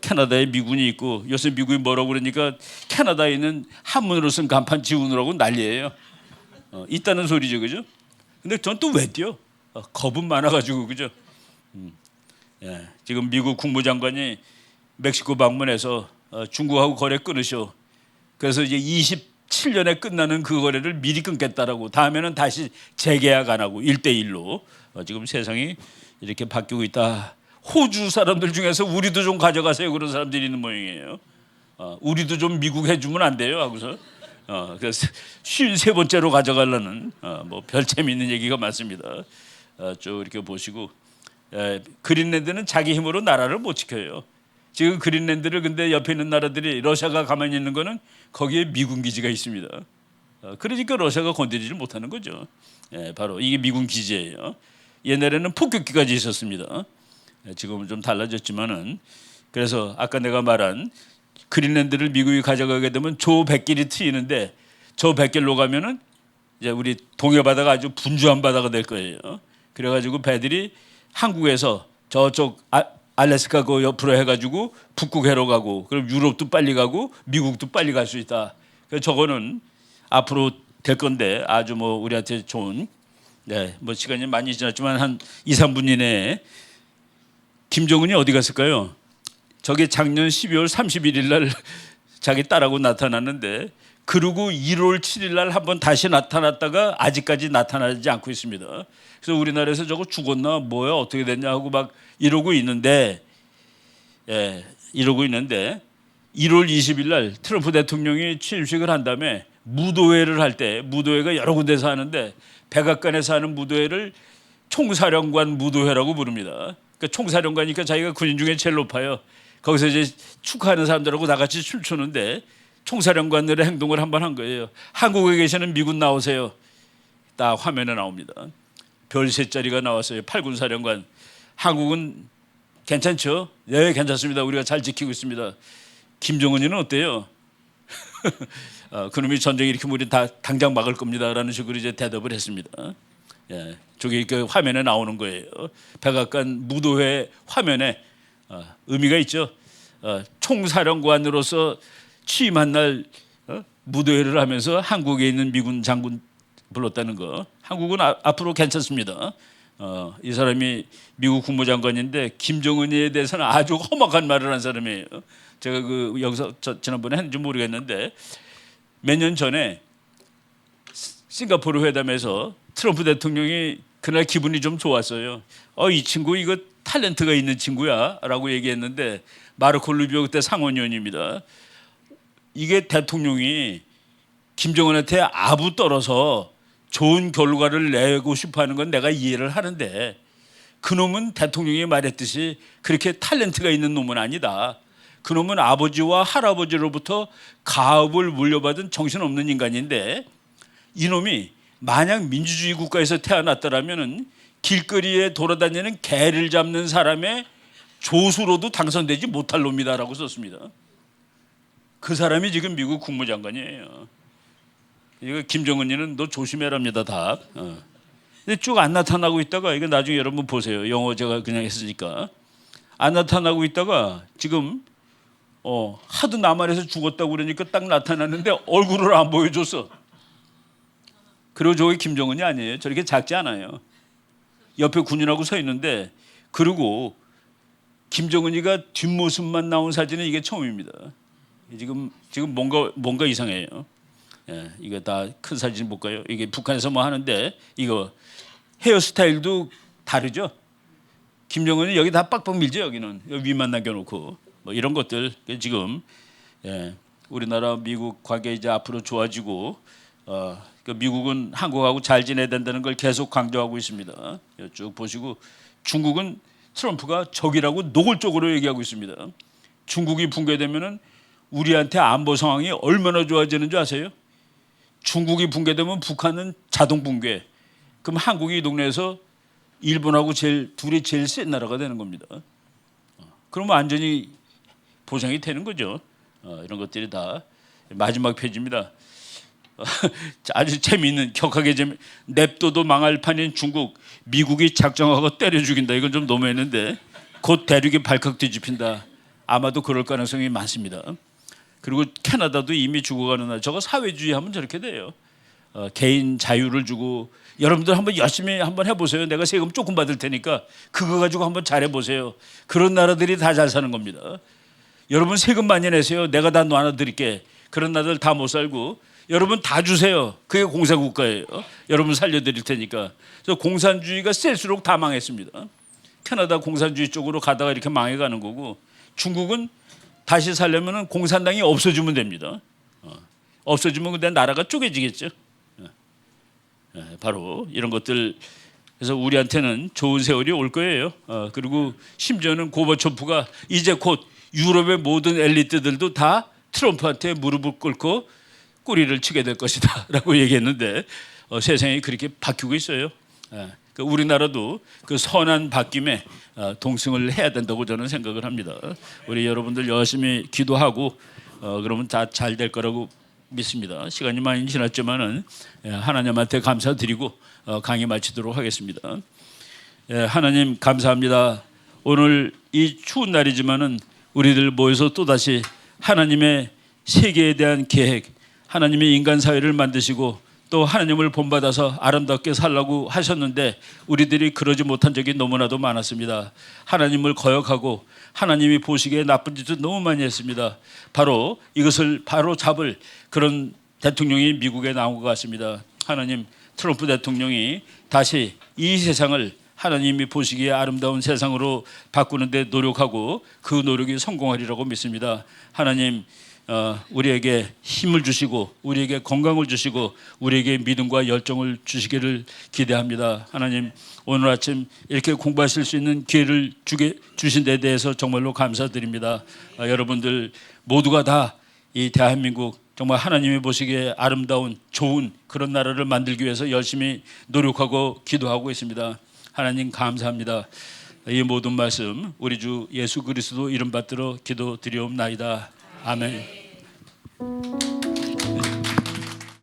캐나다에 미군이 있고 요새 미국이 뭐라고 그러니까 캐나다에 있는 한문으로 쓴 간판 지우느라고 난리예요. 있다는 소리죠, 그죠? 근데 전 또 왜 뛰어? 겁은 많아가지고 그죠? 예, 지금 미국 국무장관이 멕시코 방문해서 중국하고 거래 끊으셔. 그래서 이제 27년에 끝나는 그 거래를 미리 끊겠다라고 다음에는 다시 재계약 안 하고 1대1로 지금 세상이 이렇게 바뀌고 있다. 호주 사람들 중에서 우리도 좀 가져가세요 그런 사람들이 있는 모양이에요. 우리도 좀 미국 해주면 안 돼요 하고서 그래서 53번째로 가져가려는 뭐 별 재미있는 얘기가 많습니다. 쭉 이렇게 보시고 그린랜드는 자기 힘으로 나라를 못 지켜요. 지금 그린랜드를 근데 옆에 있는 나라들이 러시아가 가만히 있는 거는 거기에 미군 기지가 있습니다. 그러니까 러시아가 건드리지 못하는 거죠. 바로 이게 미군 기지예요. 옛날에는 폭격기까지 있었습니다. 지금은 좀 달라졌지만은 그래서 아까 내가 말한 그린랜드를 미국이 가져가게 되면 조 100길이 트이는데 조 100길로 가면은 이제 우리 동해 바다가 아주 분주한 바다가 될 거예요. 그래가지고 배들이 한국에서 저쪽 알래스카 그 옆으로 해가지고 북극해로 가고 그럼 유럽도 빨리 가고 미국도 빨리 갈 수 있다. 그래서 저거는 앞으로 될 건데 아주 뭐 우리한테 좋은 뭐 시간이 많이 지났지만 한 2, 3분 이내에 김정은이 어디 갔을까요? 저게 작년 12월 31일 날 자기 딸하고 나타났는데 그러고 1월 7일 날 한번 다시 나타났다가 아직까지 나타나지 않고 있습니다. 그래서 우리나라에서 저거 죽었나 뭐야 어떻게 됐냐 하고 막 이러고 있는데 1월 20일 날 트럼프 대통령이 취임식을 한 다음에 무도회를 할 때 무도회가 여러 군데서 하는데 백악관에서 하는 무도회를 총사령관 무도회라고 부릅니다. 그러니까 총사령관이니까 자기가 군인 중에 제일 높아요. 거기서 이제 축하하는 사람들하고 다 같이 춤추는데 총사령관들의 행동을 한번 한 거예요. 한국에 계시는 미군 나오세요. 딱 화면에 나옵니다. 별 3자리가 나왔어요. 8군 사령관. 한국은 괜찮죠? 네, 괜찮습니다. 우리가 잘 지키고 있습니다. 김정은이는 어때요? 그놈이 전쟁 일으키면 우리 다 당장 막을 겁니다라는 식으로 이제 대답을 했습니다. 저기 그 화면에 나오는 거예요. 백악관 무도회 화면에 의미가 있죠. 총사령관으로서 취임한 날 무도회를 하면서 한국에 있는 미군 장군 불렀다는 거. 한국은 앞으로 괜찮습니다. 이 사람이 미국 국무장관인데 김정은에 대해서는 아주 험악한 말을 한 사람이에요. 제가 그 여기서 지난번에 했는지 모르겠는데 몇 년 전에 싱가포르 회담에서 트럼프 대통령이 그날 기분이 좀 좋았어요. 이 친구 이거 탤런트가 있는 친구야 라고 얘기했는데 마르코 루비오 그때 상원의원입니다. 이게 대통령이 김정은한테 아부 떨어서 좋은 결과를 내고 싶어하는 건 내가 이해를 하는데 그놈은 대통령이 말했듯이 그렇게 탤런트가 있는 놈은 아니다. 그놈은 아버지와 할아버지로부터 가업을 물려받은 정신없는 인간인데 이놈이 만약 민주주의 국가에서 태어났더라면 길거리에 돌아다니는 개를 잡는 사람의 조수로도 당선되지 못할 놈이다라고 썼습니다. 그 사람이 지금 미국 국무장관이에요. 이거 김정은이는 너 조심해랍니다 다. 근데 쭉 안 나타나고 있다가 이거 나중에 여러분 보세요. 영어 제가 그냥 했으니까 안 나타나고 있다가 지금 하도 남한에서 죽었다고 그러니까 딱 나타났는데 얼굴을 안 보여줬어. 그리고 저게 김정은이 아니에요. 저렇게 작지 않아요. 옆에 군인하고 서 있는데 그리고 김정은이가 뒷모습만 나온 사진은 이게 처음입니다. 지금 뭔가 이상해요. 이거 다 큰 사진 볼까요? 이게 북한에서 뭐 하는데 이거 헤어스타일도 다르죠. 김정은이 여기 다 빡빡 밀죠. 여기는 여기 위만 남겨놓고 뭐 이런 것들 지금 우리나라 미국 관계 이제 앞으로 좋아지고 미국은 한국하고 잘 지내야 된다는 걸 계속 강조하고 있습니다. 쭉 보시고 중국은 트럼프가 적이라고 노골적으로 얘기하고 있습니다. 중국이 붕괴되면은 우리한테 안보 상황이 얼마나 좋아지는 줄 아세요? 중국이 붕괴되면 북한은 자동 붕괴. 그럼 한국이 이 동네에서 일본하고 둘이 제일 센 나라가 되는 겁니다. 그러면 안전이 보장이 되는 거죠. 이런 것들이 다 마지막 페이지입니다. 아주 재미있는 격하게 냅둬도 망할 판인 중국 미국이 작정하고 때려 죽인다. 이건 좀 너무했는데 곧 대륙이 발칵 뒤집힌다. 아마도 그럴 가능성이 많습니다. 그리고 캐나다도 이미 죽어가는 나라. 저거 사회주의 하면 저렇게 돼요. 개인 자유를 주고 여러분들 한번 열심히 한번 해보세요. 내가 세금 조금 받을 테니까 그거 가지고 한번 잘해보세요. 그런 나라들이 다 잘 사는 겁니다. 여러분 세금 많이 내세요. 내가 다 나눠드릴게. 그런 나라들 다 못 살고 여러분 다 주세요. 그게 공산국가예요. 여러분 살려드릴 테니까. 그래서 공산주의가 셀수록 다 망했습니다. 캐나다 공산주의 쪽으로 가다가 이렇게 망해가는 거고 중국은 다시 살려면 공산당이 없어지면 됩니다. 없어지면 근데 나라가 쪼개지겠죠. 바로 이런 것들. 그래서 우리한테는 좋은 세월이 올 거예요. 그리고 심지어는 고바초프가 이제 곧 유럽의 모든 엘리트들도 다 트럼프한테 무릎을 꿇고 꼬리를 치게 될 것이다 라고 얘기했는데 세상이 그렇게 바뀌고 있어요. 우리나라도 그 선한 바뀜에 동승을 해야 된다고 저는 생각을 합니다. 우리 여러분들 열심히 기도하고 그러면 다 잘 될 거라고 믿습니다. 시간이 많이 지났지만은 하나님한테 감사드리고 강의 마치도록 하겠습니다. 하나님 감사합니다. 오늘 이 추운 날이지만은 우리들 모여서 또다시 하나님의 세계에 대한 계획, 하나님의 인간 사회를 만드시고 또 하나님을 본받아서 아름답게 살라고 하셨는데 우리들이 그러지 못한 적이 너무나도 많았습니다. 하나님을 거역하고 하나님이 보시기에 나쁜 짓을 너무 많이 했습니다. 바로 이것을 바로 잡을 그런 대통령이 미국에 나온 것 같습니다. 하나님, 트럼프 대통령이 다시 이 세상을 하나님이 보시기에 아름다운 세상으로 바꾸는데 노력하고 그 노력이 성공하리라고 믿습니다. 하나님, 우리에게 힘을 주시고 우리에게 건강을 주시고 우리에게 믿음과 열정을 주시기를 기대합니다. 하나님, 오늘 아침 이렇게 공부하실 수 있는 기회를 주신 데 대해서 정말로 감사드립니다. 여러분들 모두가 다 이 대한민국 정말 하나님이 보시기에 아름다운 좋은 그런 나라를 만들기 위해서 열심히 노력하고 기도하고 있습니다. 하나님 감사합니다. 이 모든 말씀 우리 주 예수 그리스도 이름 받들어 기도드리옵나이다. 아멘.